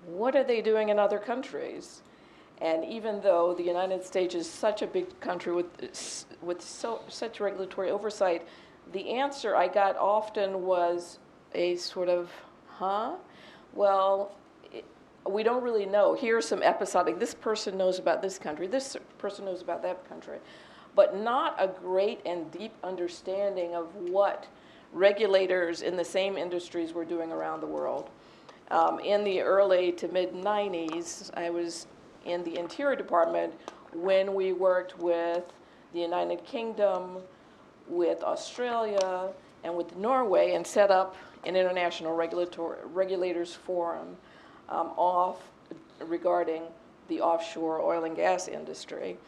what are they doing in other countries? And even though the United States is such a big country with such regulatory oversight, the answer I got often was a sort of, well, we don't really know. Here's some episodic, this person knows about this country, this person knows about that country, but not a great and deep understanding of what regulators in the same industries were doing around the world. In the early to mid-90s, I was in the Interior Department when we worked with the United Kingdom, with Australia, and with Norway, and set up an international regulators forum regarding the offshore oil and gas industry,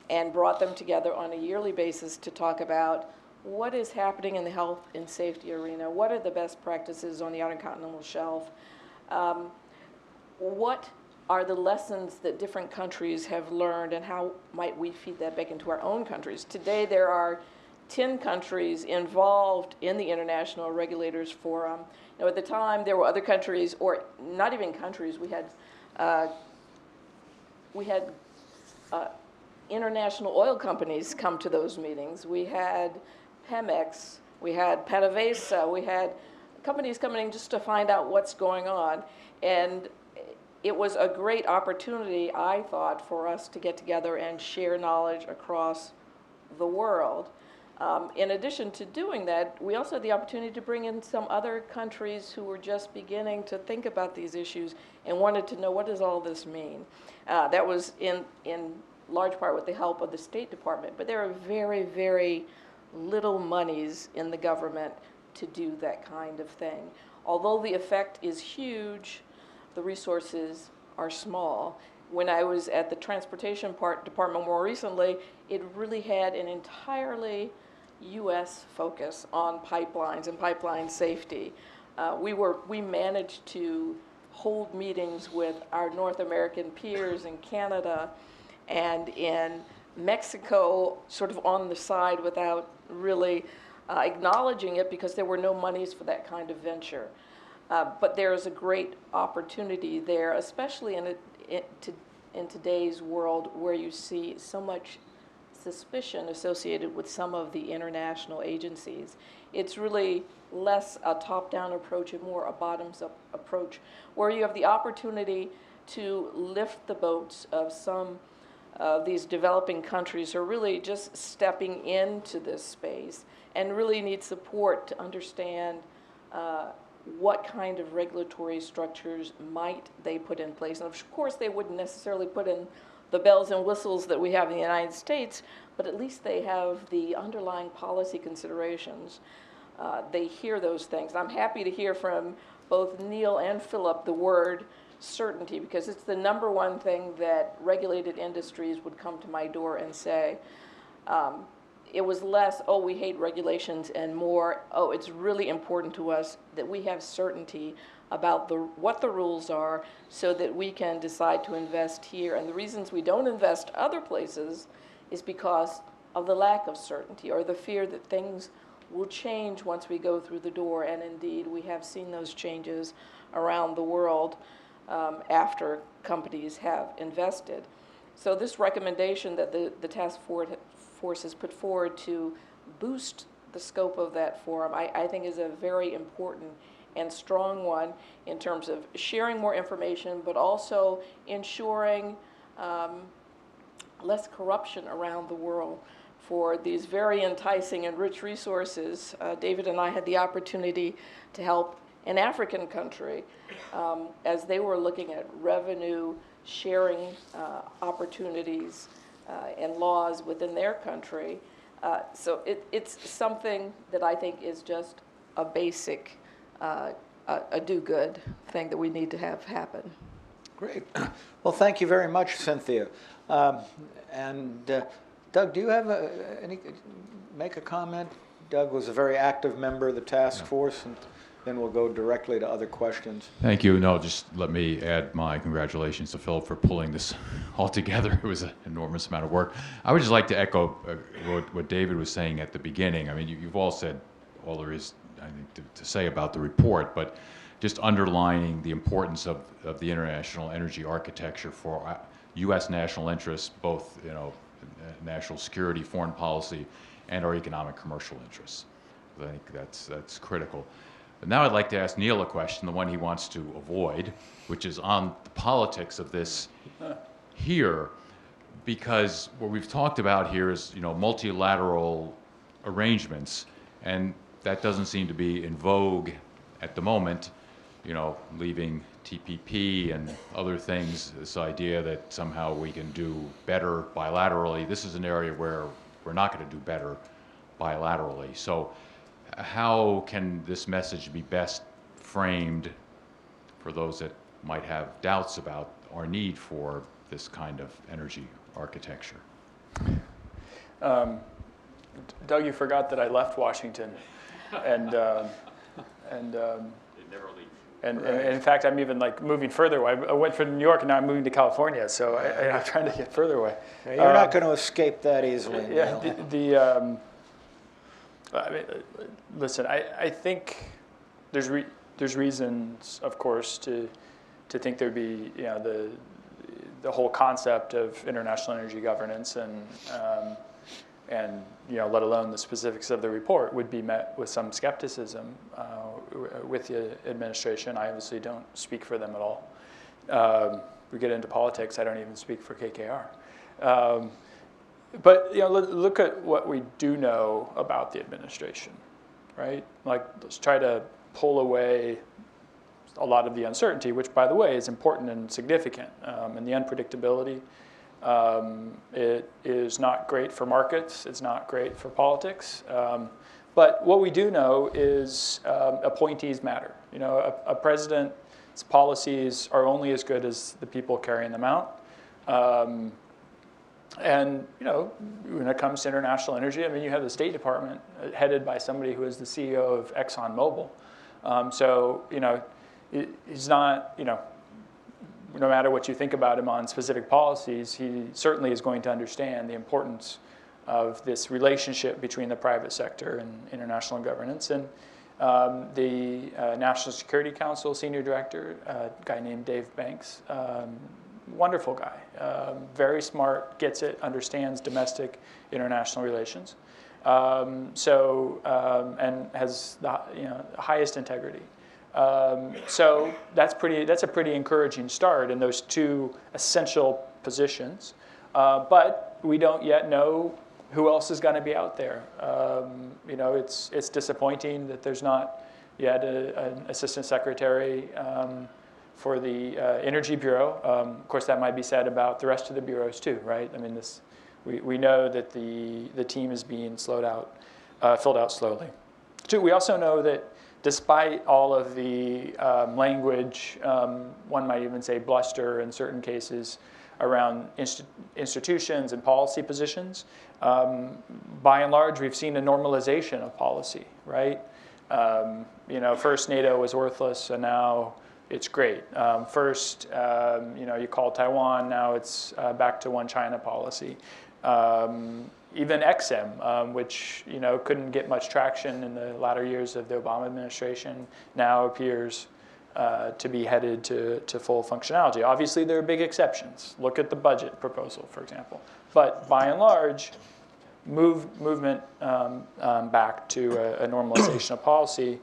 and brought them together on a yearly basis to talk about what is happening in the health and safety arena, what are the best practices on the Outer Continental Shelf, what are the lessons that different countries have learned, and how might we feed that back into our own countries. Today there are 10 countries involved in the International Regulators Forum. Now, at the time, there were other countries, or not even countries. We had international oil companies come to those meetings. We had Pemex, we had PDVSA, we had companies coming in just to find out what's going on. And it was a great opportunity, I thought, for us to get together and share knowledge across the world. In addition to doing that, we also had the opportunity to bring in some other countries who were just beginning to think about these issues and wanted to know, what does all this mean? That was in large part with the help of the State Department, but there are very, very little monies in the government to do that kind of thing. Although the effect is huge, the resources are small. When I was at the Transportation Department more recently, it really had an entirely U.S. focus on pipelines and pipeline safety. We managed to hold meetings with our North American peers in Canada and in Mexico, sort of on the side without really acknowledging it, because there were no monies for that kind of venture. But there is a great opportunity there, especially in today's world where you see so much suspicion associated with some of the international agencies. It's really less a top-down approach and more a bottoms-up approach, where you have the opportunity to lift the boats of some these developing countries are really just stepping into this space and really need support to understand what kind of regulatory structures might they put in place. And of course, they wouldn't necessarily put in the bells and whistles that we have in the United States, but at least they have the underlying policy considerations. They hear those things. I'm happy to hear from both Neil and Philip the word certainty, because it's the number one thing that regulated industries would come to my door and say. It was less, oh, we hate regulations, and more, oh, it's really important to us that we have certainty about what the rules are so that we can decide to invest here. And the reasons we don't invest other places is because of the lack of certainty or the fear that things will change once we go through the door. And indeed, we have seen those changes around the world after companies have invested. So this recommendation that the task force has put forward to boost the scope of that forum, I think is a very important and strong one in terms of sharing more information, but also ensuring less corruption around the world for these very enticing and rich resources. David and I had the opportunity to help an African country as they were looking at revenue sharing opportunities and laws within their country. So it's something that I think is just a basic, a do-good thing that we need to have happen. Great. Well, thank you very much, Cynthia. And Doug, do you have make a comment? Doug was a very active member of the task force, and then we'll go directly to other questions. Thank you. No, just let me add my congratulations to Philip for pulling this all together. It was an enormous amount of work. I would just like to echo what David was saying at the beginning. I mean, you've all said all there is, I think, to say about the report, but just underlining the importance of the international energy architecture for U.S. national interests, both national security, foreign policy, and our economic commercial interests. I think that's critical. But now I'd like to ask Neil a question, the one he wants to avoid, which is on the politics of this here, because what we've talked about here is multilateral arrangements, and that doesn't seem to be in vogue at the moment. Leaving TPP and other things, this idea that somehow we can do better bilaterally. This is an area where we're not going to do better bilaterally. So how can this message be best framed for those that might have doubts about our need for this kind of energy architecture? Doug, you forgot that I left Washington, and And in fact, I'm even moving further away. I went from New York and now I'm moving to California, so I'm trying to get further away. You're not going to escape that easily. Yeah. Listen, I think there's reasons, of course, to think there'd be the whole concept of international energy governance and let alone the specifics of the report would be met with some skepticism with the administration. I obviously don't speak for them at all. We get into politics, I don't even speak for KKR. But look at what we do know about the administration, right? Let's try to pull away a lot of the uncertainty, which, by the way, is important and significant, and the unpredictability. It is not great for markets. It's not great for politics. But what we do know is appointees matter. A president's policies are only as good as the people carrying them out. And when it comes to international energy, you have the State Department headed by somebody who is the CEO of ExxonMobil. So he's not no matter what you think about him on specific policies, he certainly is going to understand the importance of this relationship between the private sector and international governance. And the National Security Council Senior Director, a guy named Dave Banks, wonderful guy, very smart, gets it, understands domestic international relations, and has the highest integrity. So that's a pretty encouraging start in those two essential positions. But we don't yet know who else is going to be out there. It's disappointing that there's not yet an assistant secretary for the Energy Bureau. Of course, that might be said about the rest of the bureaus too, right? I mean, we know that the team is being filled out slowly. Two, we also know that despite all of the language, one might even say bluster in certain cases around institutions and policy positions, by and large, we've seen a normalization of policy, right? First NATO was worthless, and now it's great. First, you call Taiwan, now it's back to one China policy. Even XM, which couldn't get much traction in the latter years of the Obama administration, now appears to be headed to full functionality. Obviously, there are big exceptions. Look at the budget proposal, for example. But by and large, movement back to a normalization of policy.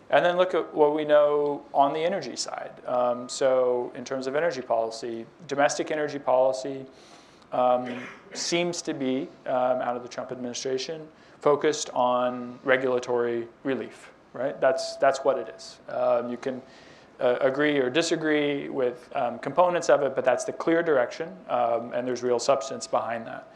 And then look at what we know on the energy side. So in terms of energy policy, domestic energy policy seems to be, out of the Trump administration, focused on regulatory relief, right? That's what it is. You can agree or disagree with components of it, but that's the clear direction, and there's real substance behind that.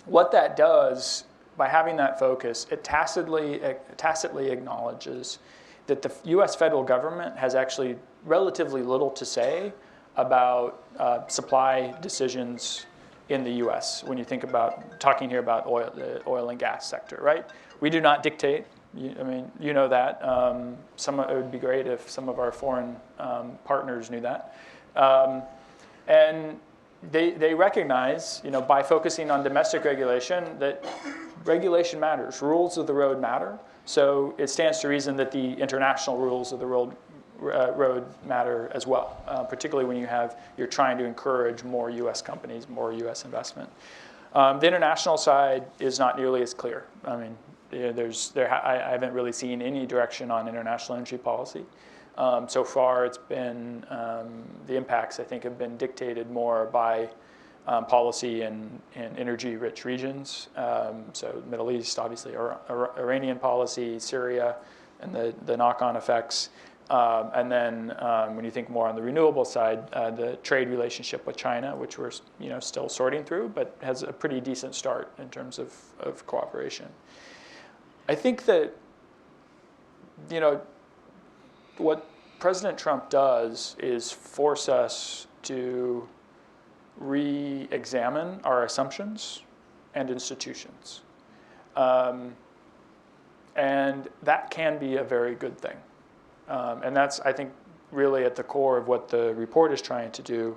What that does, by having that focus, it tacitly acknowledges that the U.S. federal government has actually relatively little to say about supply decisions in the U.S. when you think about talking here about the oil and gas sector, right? We do not dictate. You know that. It would be great if some of our foreign partners knew that. And they recognize, by focusing on domestic regulation, that regulation matters. Rules of the road matter. So it stands to reason that the international rules of the road matter as well, particularly when you're trying to encourage more U.S. companies, more U.S. investment. The international side is not nearly as clear. I mean, I haven't really seen any direction on international energy policy. So far, it's been the impacts, I think, have been dictated more by policy in energy-rich regions. So Middle East, obviously, Iranian policy, Syria, and the knock-on effects. And then when you think more on the renewable side, the trade relationship with China, which we're still sorting through, but has a pretty decent start in terms of cooperation. I think that what President Trump does is force us to re-examine our assumptions and institutions. And that can be a very good thing. And that's, I think, really at the core of what the report is trying to do.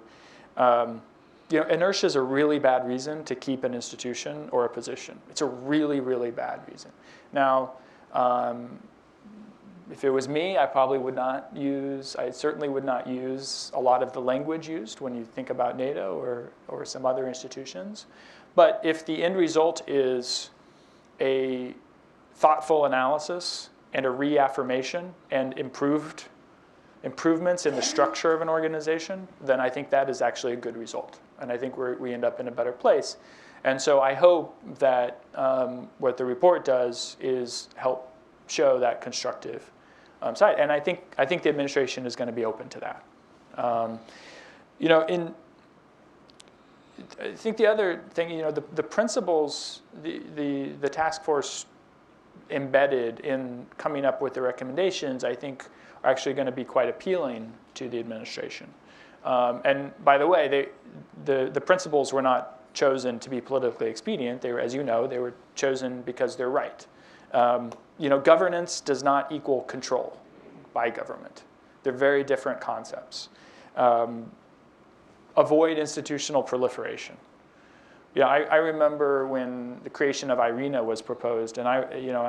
Inertia is a really bad reason to keep an institution or a position. It's a really, really bad reason. Now, if it was me, I certainly would not use a lot of the language used when you think about NATO or some other institutions. But if the end result is a thoughtful analysis and a reaffirmation and improvements in the structure of an organization, then I think that is actually a good result. And I think we end up in a better place. And so I hope that what the report does is help show that constructive side. And I think the administration is going to be open to that. I think the other thing, the principles, the task force embedded in coming up with the recommendations, I think, are actually going to be quite appealing to the administration. And by the way, the principles were not chosen to be politically expedient. They were, as you know, they were chosen because they're right. Governance does not equal control by government. They're very different concepts. Avoid institutional proliferation. I remember when the creation of IRENA was proposed, and I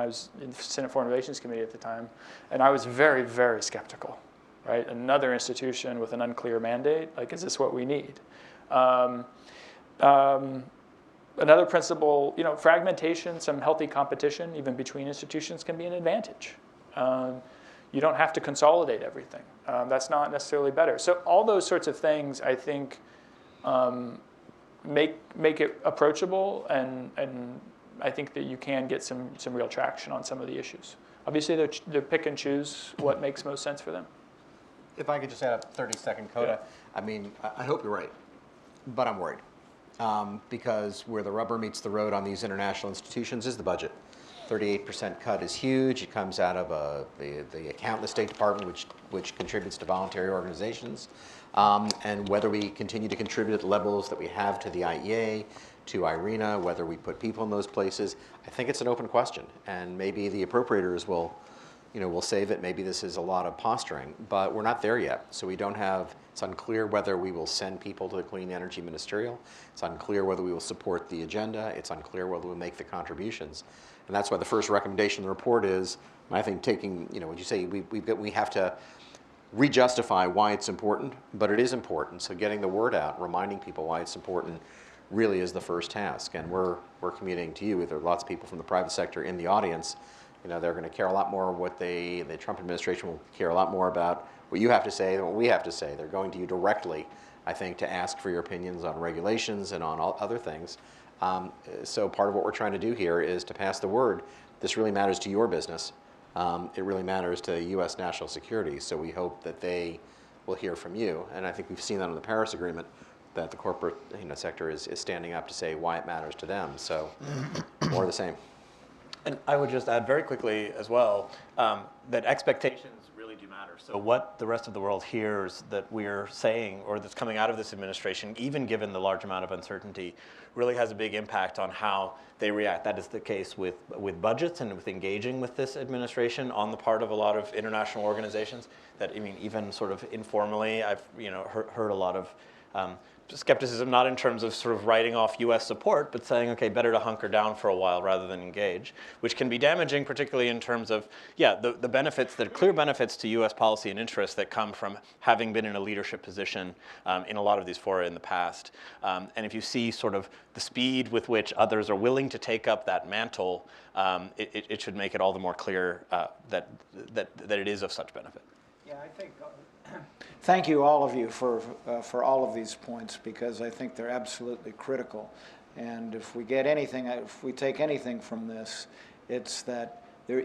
was in the Senate Foreign Relations Committee at the time, and I was very, very skeptical. Right, another institution with an unclear mandate. Like, is this what we need? Another principle, fragmentation, some healthy competition, even between institutions, can be an advantage. You don't have to consolidate everything. That's not necessarily better. So all those sorts of things, I think, make it approachable, and I think that you can get some real traction on some of the issues. Obviously, they pick and choose what makes most sense for them. If I could just add a 30-second coda, I mean, I hope you're right, but I'm worried. Because where the rubber meets the road on these international institutions is the budget. 38% cut is huge. It comes out of the account in the State Department, which contributes to voluntary organizations. And whether we continue to contribute at the levels that we have to the IEA, to IRENA, whether we put people in those places, I think it's an open question. And maybe the appropriators will save it. Maybe this is a lot of posturing, but we're not there yet. So we don't have, it's unclear whether we will send people to the Clean Energy Ministerial. It's unclear whether we will support the agenda. It's unclear whether we'll make the contributions. And that's why the first recommendation in the report is, I think taking, what you say, we have to re-justify why it's important, but it is important. So getting the word out, reminding people why it's important really is the first task. And we're communicating to you. There are lots of people from the private sector in the audience. They're going to care a lot more what the Trump administration will care a lot more about what you have to say than what we have to say. They're going to you directly, I think, to ask for your opinions on regulations and on all other things. So part of what we're trying to do here is to pass the word. This really matters to your business. It really matters to U.S. national security. So we hope that they will hear from you. And I think we've seen that in the Paris Agreement, that the corporate sector is standing up to say why it matters to them. So more of the same. And I would just add very quickly as well that expectations really do matter. So what the rest of the world hears that we're saying or that's coming out of this administration, even given the large amount of uncertainty, really has a big impact on how they react. That is the case with budgets and with engaging with this administration on the part of a lot of international organizations. That, I mean, even sort of informally, I've heard a lot of skepticism, not in terms of sort of writing off U.S. support, but saying, okay, better to hunker down for a while rather than engage, which can be damaging, particularly in terms of, the benefits, the clear benefits to U.S. policy and interests that come from having been in a leadership position in a lot of these fora in the past. And if you see sort of the speed with which others are willing to take up that mantle, it should make it all the more clear that it is of such benefit. Yeah, I think. Thank you, all of you, for all of these points, because I think they're absolutely critical. And if we take anything from this, it's that there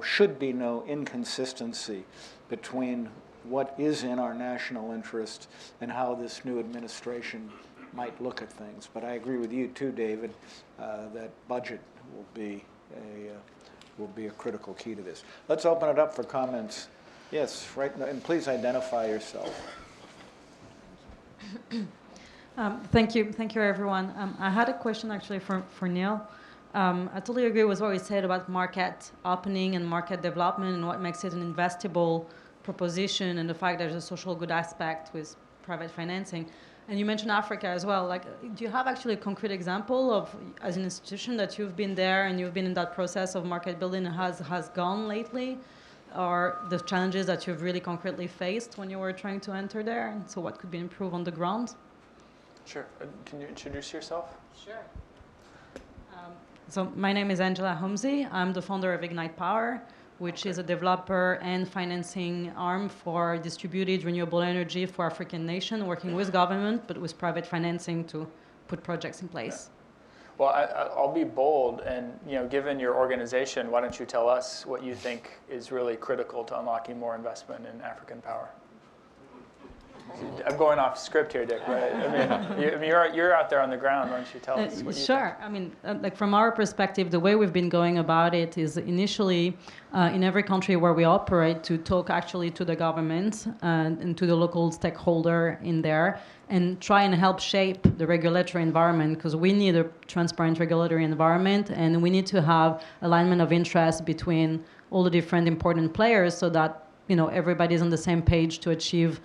should be no inconsistency between what is in our national interest and how this new administration might look at things. But I agree with you too, David, that budget will be a critical key to this. Let's open it up for comments. Yes, right, and please identify yourself. Thank you, everyone. I had a question actually for Neil. I totally agree with what we said about market opening and market development and what makes it an investable proposition, and the fact there's a social good aspect with private financing. And you mentioned Africa as well. Like, do you have actually a concrete example of, as an institution, that you've been there and you've been in that process of market building and has gone lately? Or the challenges that you've really concretely faced when you were trying to enter there? And so what could be improved on the ground? Sure. Can you introduce yourself? Sure. So my name is Angela Homsey. I'm the founder of Ignite Power, which is a developer and financing arm for distributed renewable energy for African nations, working with government, but with private financing to put projects in place. Well, I'll be bold, and given your organization, why don't you tell us what you think is really critical to unlocking more investment in African power? I'm going off script here, Dick, but you're out there on the ground. Why don't you tell us what you Sure. I mean, from our perspective, the way we've been going about it is initially in every country where we operate to talk actually to the government and to the local stakeholder in there and try and help shape the regulatory environment, because we need a transparent regulatory environment and we need to have alignment of interest between all the different important players so that everybody's on the same page to achieve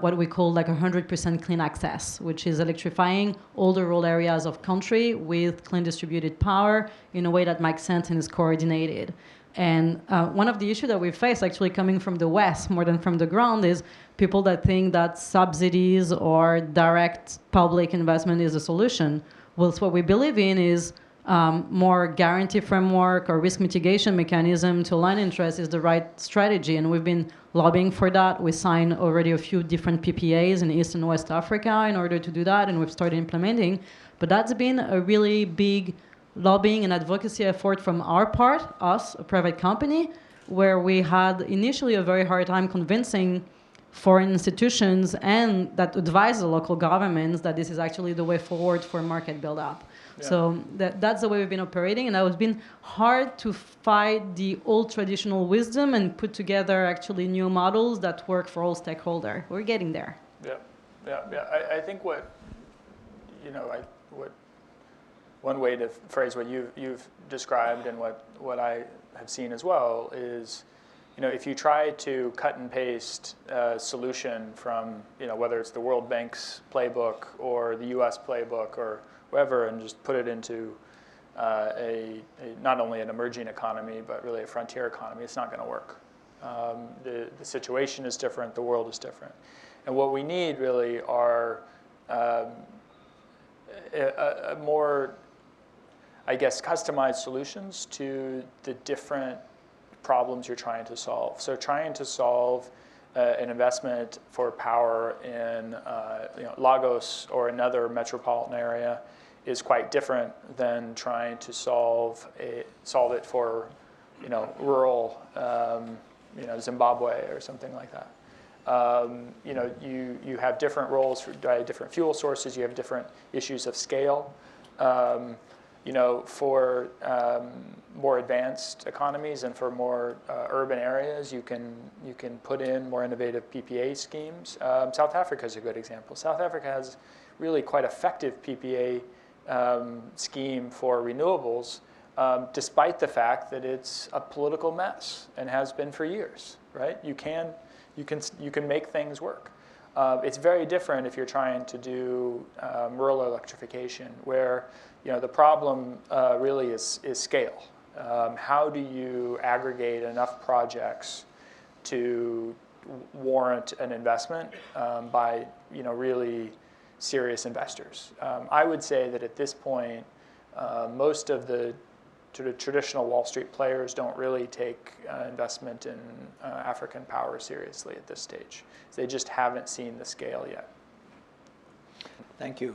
what we call like 100% clean access, which is electrifying all the rural areas of country with clean distributed power in a way that makes sense and is coordinated. And one of the issues that we face actually coming from the West more than from the ground is people that think that subsidies or direct public investment is a solution. Well, what we believe in is more guarantee framework or risk mitigation mechanism to align interest is the right strategy. And we've been lobbying for that. We signed already a few different PPAs in East and West Africa in order to do that, and we've started implementing. But that's been a really big lobbying and advocacy effort from our part, us, a private company, where we had initially a very hard time convincing foreign institutions and that advise the local governments that this is actually the way forward for market build-up. Yeah. So that's the way we've been operating, and it's been hard to fight the old traditional wisdom and put together actually new models that work for all stakeholders. We're getting there. I think what one way to phrase what you've described and what I have seen as well is, if you try to cut and paste a solution from, whether it's the World Bank's playbook or the U.S. playbook or wherever, and just put it into not only an emerging economy, but really a frontier economy, it's not going to work. The situation is different, the world is different. And what we need really are a more, I guess, customized solutions to the different problems you're trying to solve. So trying to solve an investment for power in Lagos or another metropolitan area is quite different than trying to solve it for rural Zimbabwe or something like that. You have different roles for different fuel sources. You have different issues of scale. For more advanced economies and for more urban areas, you can put in more innovative PPA schemes. South Africa is a good example. South Africa has really quite effective PPA scheme for renewables, despite the fact that it's a political mess and has been for years. Right? You can make things work. It's very different if you're trying to do rural electrification, where the problem really is scale. How do you aggregate enough projects to warrant an investment by really serious investors? I would say that at this point, most of the traditional Wall Street players don't really take investment in African power seriously at this stage. They just haven't seen the scale yet. Thank you.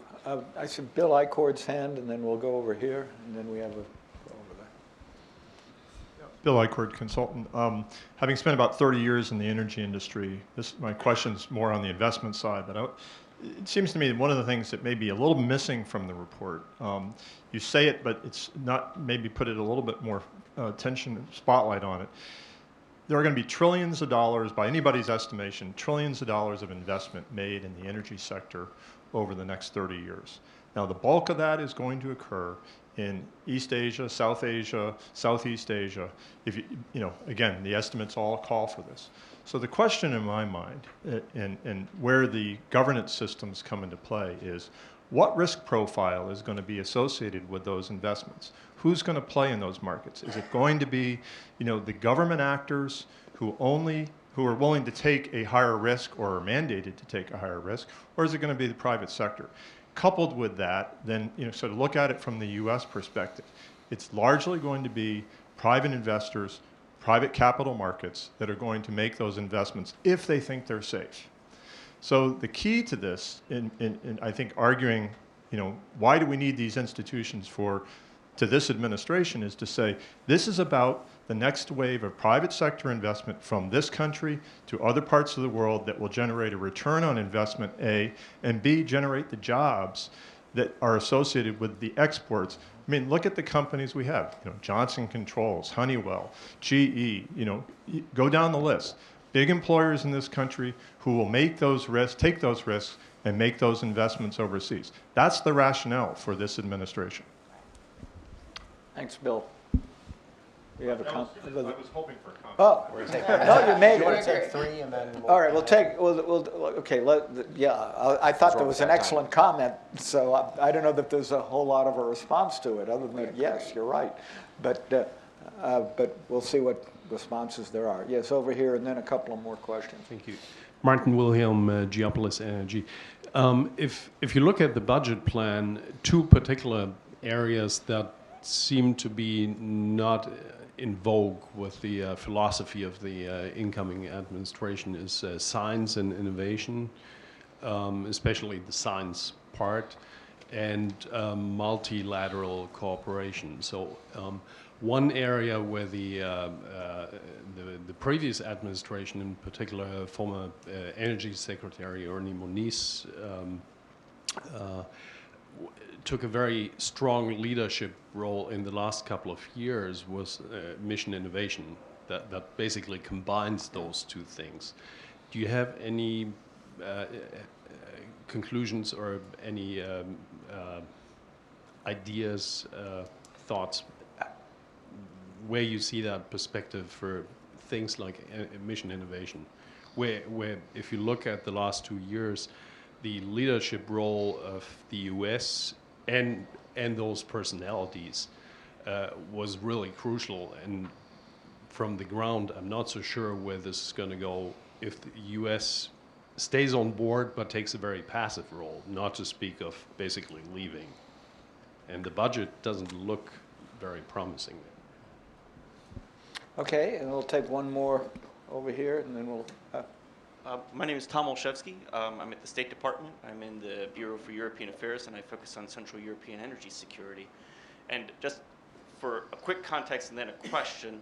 I see Bill Icord's hand, and then we'll go over here, and then we have a go over there. Bill Icord, consultant. Having spent about 30 years in the energy industry, my question's more on the investment side. But it seems to me that one of the things that may be a little missing from the report, you say it, but it's not, maybe put it a little bit more attention, spotlight on it. There are going to be trillions of dollars, by anybody's estimation, trillions of dollars of investment made in the energy sector over the next 30 years. Now, the bulk of that is going to occur in East Asia, South Asia, Southeast Asia. Again, the estimates all call for this. So the question in my mind, and where the governance systems come into play, is what risk profile is going to be associated with those investments? Who's going to play in those markets? Is it going to be, the government actors who are willing to take a higher risk or are mandated to take a higher risk, or is it going to be the private sector? Coupled with that, then sort of look at it from the U.S. perspective. It's largely going to be private investors, private capital markets that are going to make those investments if they think they're safe. So the key to this, in I think arguing, why do we need these institutions to this administration, is to say this is about the next wave of private sector investment from this country to other parts of the world that will generate a return on investment, A, and B, generate the jobs that are associated with the exports. I mean, look at the companies we have, Johnson Controls, Honeywell, GE, go down the list. Big employers in this country who will take those risks and make those investments overseas. That's the rationale for this administration. Thanks, Bill. You have a comment? I was hoping for a comment. Oh, no, you made You want it. to take three and then All right, I thought there was an excellent comment, so I don't know that there's a whole lot of a response to it, other than, yes, you're right. But we'll see what responses there are. Yes, over here, and then a couple of more questions. Thank you. Martin Wilhelm, Geopolis Energy. If you look at the budget plan, two particular areas that seem to be not in vogue with the philosophy of the incoming administration is science and innovation, especially the science part, and multilateral cooperation. So one area where the previous administration, in particular former Energy Secretary Ernie Moniz, took a very strong leadership role in the last couple of years was mission innovation that basically combines those two things. Do you have any conclusions or any ideas, thoughts, where you see that perspective for things like mission innovation, where if you look at the last 2 years, the leadership role of the U.S. and those personalities was really crucial. And from the ground, I'm not so sure where this is going to go if the U.S. stays on board but takes a very passive role, not to speak of basically leaving. And the budget doesn't look very promising. Okay, and we'll take one more over here, and then we'll. My name is Tom Olszewski. I'm at the State Department. I'm in the Bureau for European Affairs, and I focus on Central European energy security. And just for a quick context and then a question,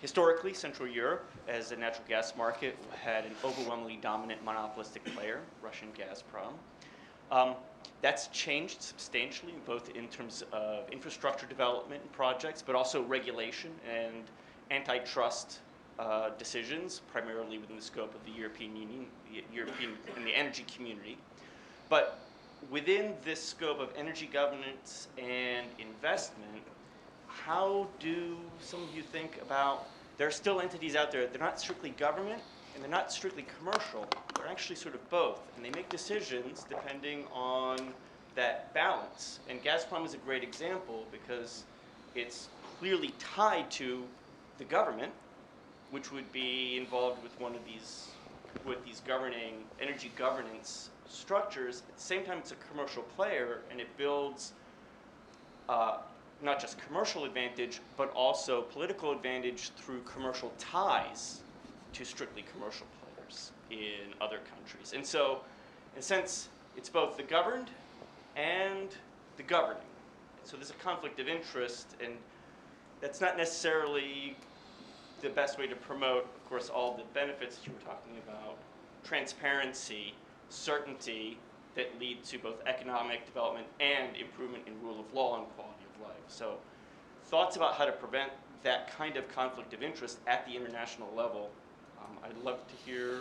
historically, Central Europe, as a natural gas market, had an overwhelmingly dominant monopolistic player, Russian Gazprom. That's changed substantially, both in terms of infrastructure development and projects, but also regulation and antitrust decisions, primarily within the scope of the European Union, and the energy community. But within this scope of energy governance and investment, how do some of you think about, there are still entities out there, they're not strictly government and they're not strictly commercial, they're actually sort of both, and they make decisions depending on that balance. And Gazprom is a great example because it's clearly tied to the government, which would be involved with one of these, with these governing energy governance structures. At the same time, it's a commercial player, and it builds not just commercial advantage, but also political advantage through commercial ties to strictly commercial players in other countries. And so, in a sense, it's both the governed and the governing. So there's a conflict of interest, and that's not necessarily the best way to promote, of course, all the benefits that you were talking about, transparency, certainty that lead to both economic development and improvement in rule of law and quality of life. So thoughts about how to prevent that kind of conflict of interest at the international level. I'd love to hear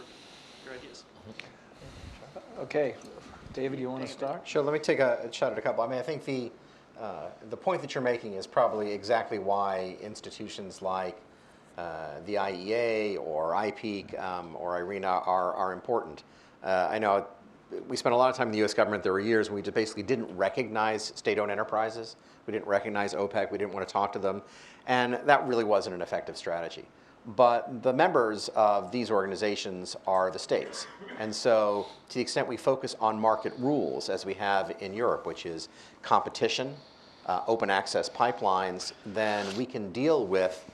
your ideas. Okay, David, you want to start? Sure, let me take a shot at a couple. I mean, I think the point that you're making is probably exactly why institutions like the IEA or IPEC or IRENA are important. I know we spent a lot of time in the U.S. government. There were years when we just basically didn't recognize state-owned enterprises. We didn't recognize OPEC. We didn't want to talk to them. And that really wasn't an effective strategy. But the members of these organizations are the states. And so to the extent we focus on market rules, as we have in Europe, which is competition, open access pipelines, then we can deal with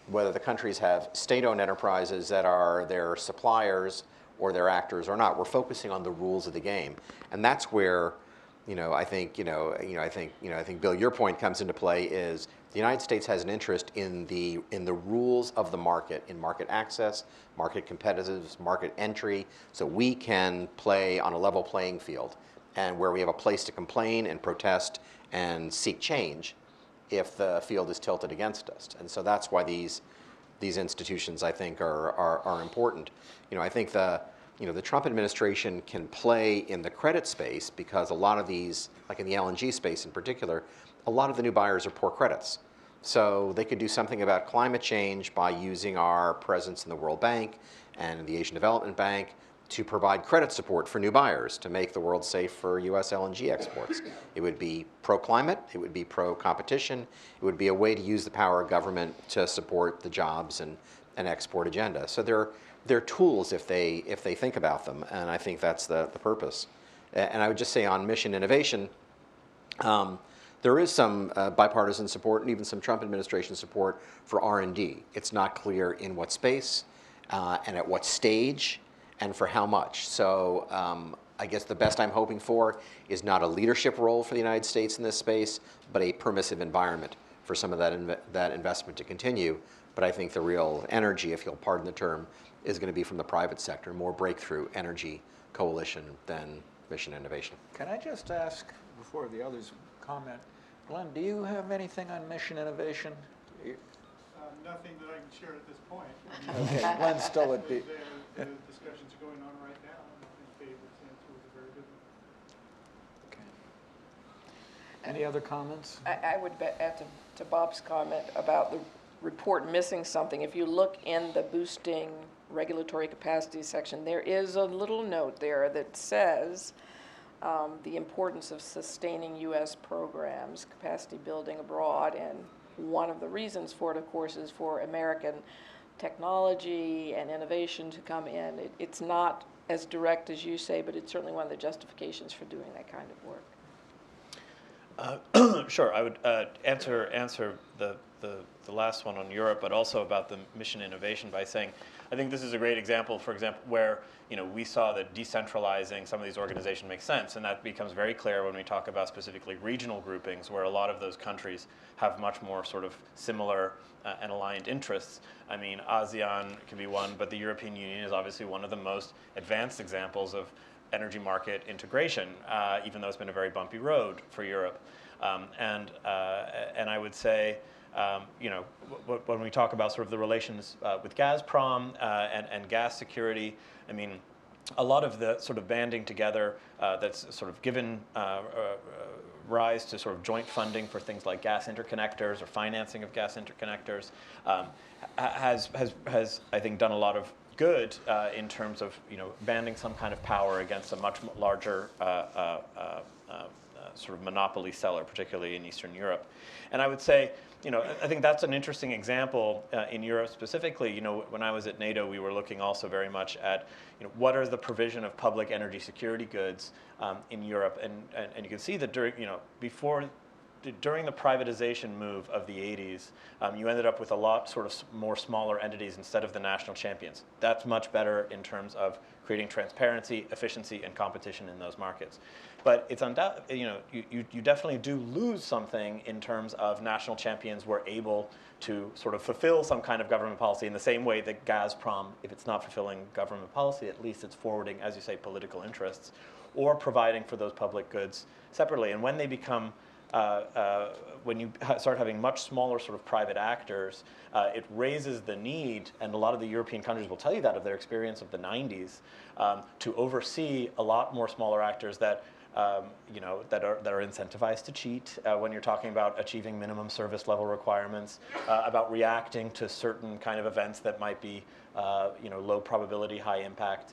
whether the countries have state-owned enterprises that are their suppliers or their actors or not. We're focusing on the rules of the game, and that's where, I think Bill, your point comes into play. Is the United States has an interest in the rules of the market, in market access, market competitiveness, market entry, so we can play on a level playing field, and where we have a place to complain and protest and seek change if the field is tilted against us. And so that's why these institutions, I think, are important. I think the Trump administration can play in the credit space because a lot of these, like in the LNG space in particular, a lot of the new buyers are poor credits. So they could do something about climate change by using our presence in the World Bank and the Asian Development Bank to provide credit support for new buyers to make the world safe for U.S. LNG exports. It would be pro-climate, it would be pro-competition, it would be a way to use the power of government to support the jobs and export agenda. So they're tools if they think about them, and I think that's the purpose. And I would just say on mission innovation, There is some bipartisan support and even some Trump administration support for R&D. It's not clear in what space and at what stage and for how much. So I guess the best I'm hoping for is not a leadership role for the United States in this space, but a permissive environment for some of that investment to continue. But I think the real energy, if you'll pardon the term, is going to be from the private sector, more breakthrough energy coalition than mission innovation. Can I just ask, before the others comment, Glenn, do you have anything on mission innovation? Nothing that I can share at this point. Okay, Glenn still would be. The discussions are going on right now, and I think David's answer was a very good one. Okay. Any other comments? I would add to Bob's comment about the report missing something. If you look in the boosting regulatory capacity section, there is a little note there that says the importance of sustaining U.S. programs, capacity building abroad, and one of the reasons for it, of course, is for American technology and innovation to come in. It's not as direct as you say, but it's certainly one of the justifications for doing that kind of work. Sure, I would answer the last one on Europe, but also about the mission innovation by saying, I think this is a great example, for example, where we saw that decentralizing some of these organizations makes sense, and that becomes very clear when we talk about specifically regional groupings, where a lot of those countries have much more sort of similar and aligned interests. I mean, ASEAN can be one, but the European Union is obviously one of the most advanced examples of energy market integration, even though it's been a very bumpy road for Europe. And I would say, when we talk about sort of the relations with Gazprom and gas security, I mean, a lot of the sort of banding together that's sort of given rise to sort of joint funding for things like gas interconnectors or financing of gas interconnectors has I think done a lot of good in terms of banding some kind of power against a much larger sort of monopoly seller, particularly in Eastern Europe. And I would say, I think that's an interesting example in Europe specifically. When I was at NATO, we were looking also very much at, what are the provision of public energy security goods in Europe, and you can see that during the privatization move of the 80s, you ended up with a lot sort of more smaller entities instead of the national champions. That's much better in terms of creating transparency, efficiency, and competition in those markets. But it's you definitely do lose something in terms of national champions were able to sort of fulfill some kind of government policy in the same way that Gazprom, if it's not fulfilling government policy, at least it's forwarding, as you say, political interests, or providing for those public goods separately. And when they become when you start having much smaller sort of private actors, it raises the need, and a lot of the European countries will tell you that of their experience of the 90s, to oversee a lot more smaller actors that that are incentivized to cheat when you're talking about achieving minimum service level requirements, about reacting to certain kind of events that might be low probability, high impact,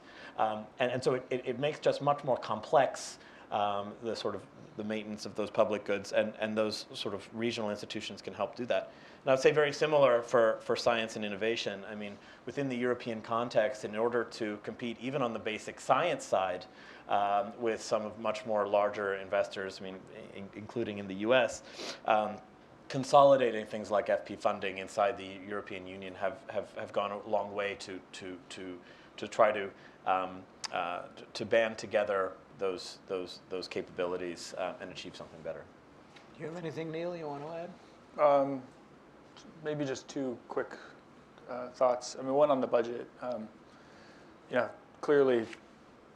and so it makes just much more complex the sort of the maintenance of those public goods, and those sort of regional institutions can help do that. And I would say very similar for science and innovation. I mean, within the European context, in order to compete even on the basic science side with some of much more larger investors, I mean, including in the US, consolidating things like FP funding inside the European Union have gone a long way to try to band together those capabilities and achieve something better. Do you have anything, Neil, you want to add? Maybe just two quick thoughts. I mean, one on the budget. Clearly,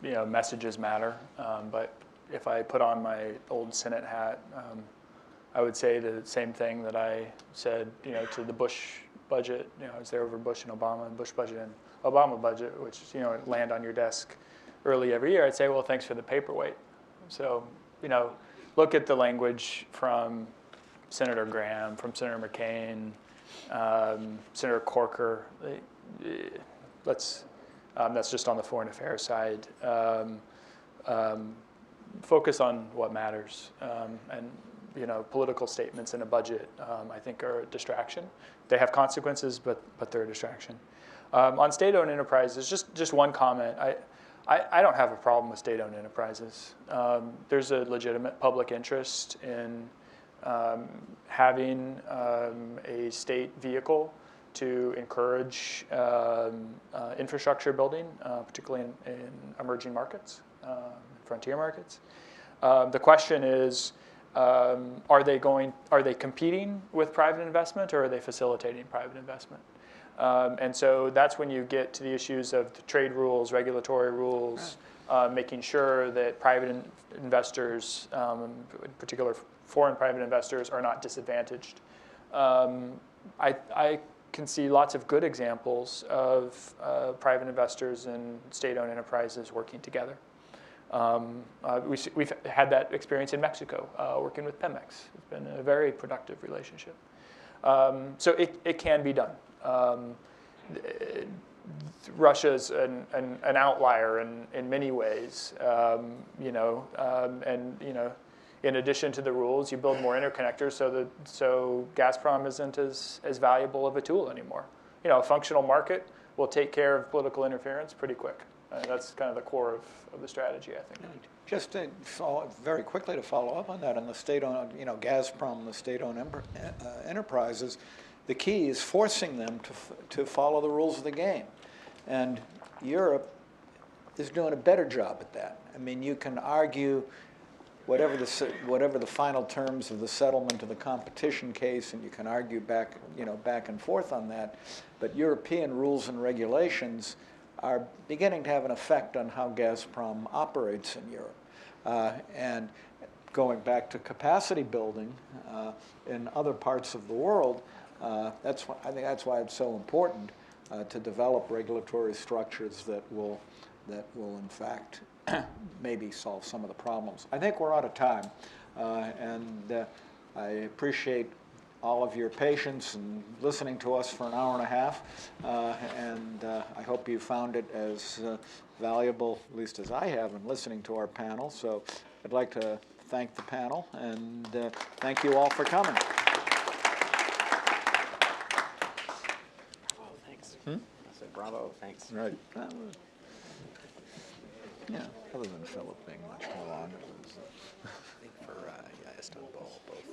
messages matter. But if I put on my old Senate hat, I would say the same thing that I said, to the Bush budget. I was there over Bush and Obama, and Bush budget and Obama budget, which land on your desk early every year. I'd say, well, thanks for the paperweight. So, look at the language from Senator Graham, from Senator McCain, Senator Corker. That's just on the foreign affairs side. Focus on what matters, and political statements in a budget, I think, are a distraction. They have consequences, but they're a distraction. On state-owned enterprises, just one comment. I don't have a problem with state-owned enterprises. There's a legitimate public interest in having a state vehicle to encourage infrastructure building, particularly in emerging markets, frontier markets. The question is, are they competing with private investment, or are they facilitating private investment? And so that's when you get to the issues of the trade rules, regulatory rules, making sure that private investors, in particular foreign private investors, are not disadvantaged. I can see lots of good examples of private investors and state-owned enterprises working together. We've had that experience in Mexico, working with Pemex. It's been a very productive relationship. So it can be done. Russia's an outlier in many ways, and in addition to the rules, you build more interconnectors so Gazprom isn't as valuable of a tool anymore. A functional market will take care of political interference pretty quick. That's kind of the core of the strategy, I think. Just very quickly to follow up on that, on the state-owned, Gazprom, the state-owned enterprises, the key is forcing them to follow the rules of the game. And Europe is doing a better job at that. I mean, you can argue whatever the final terms of the settlement of the competition case, and you can argue back and forth on that, but European rules and regulations are beginning to have an effect on how Gazprom operates in Europe. And going back to capacity building in other parts of the world, I think that's why it's so important to develop regulatory structures that will in fact maybe solve some of the problems. I think we're out of time, and I appreciate all of your patience and listening to us for an hour and a half, and I hope you found it as valuable, at least as I have, in listening to our panel. So I'd like to thank the panel, and thank you all for coming. I said bravo, thanks. Right. Yeah, other than Philip being much more on, it was. I think for Istanbul, both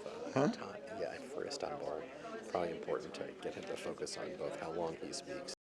for Istanbul, probably important to get him to focus on both how long he speaks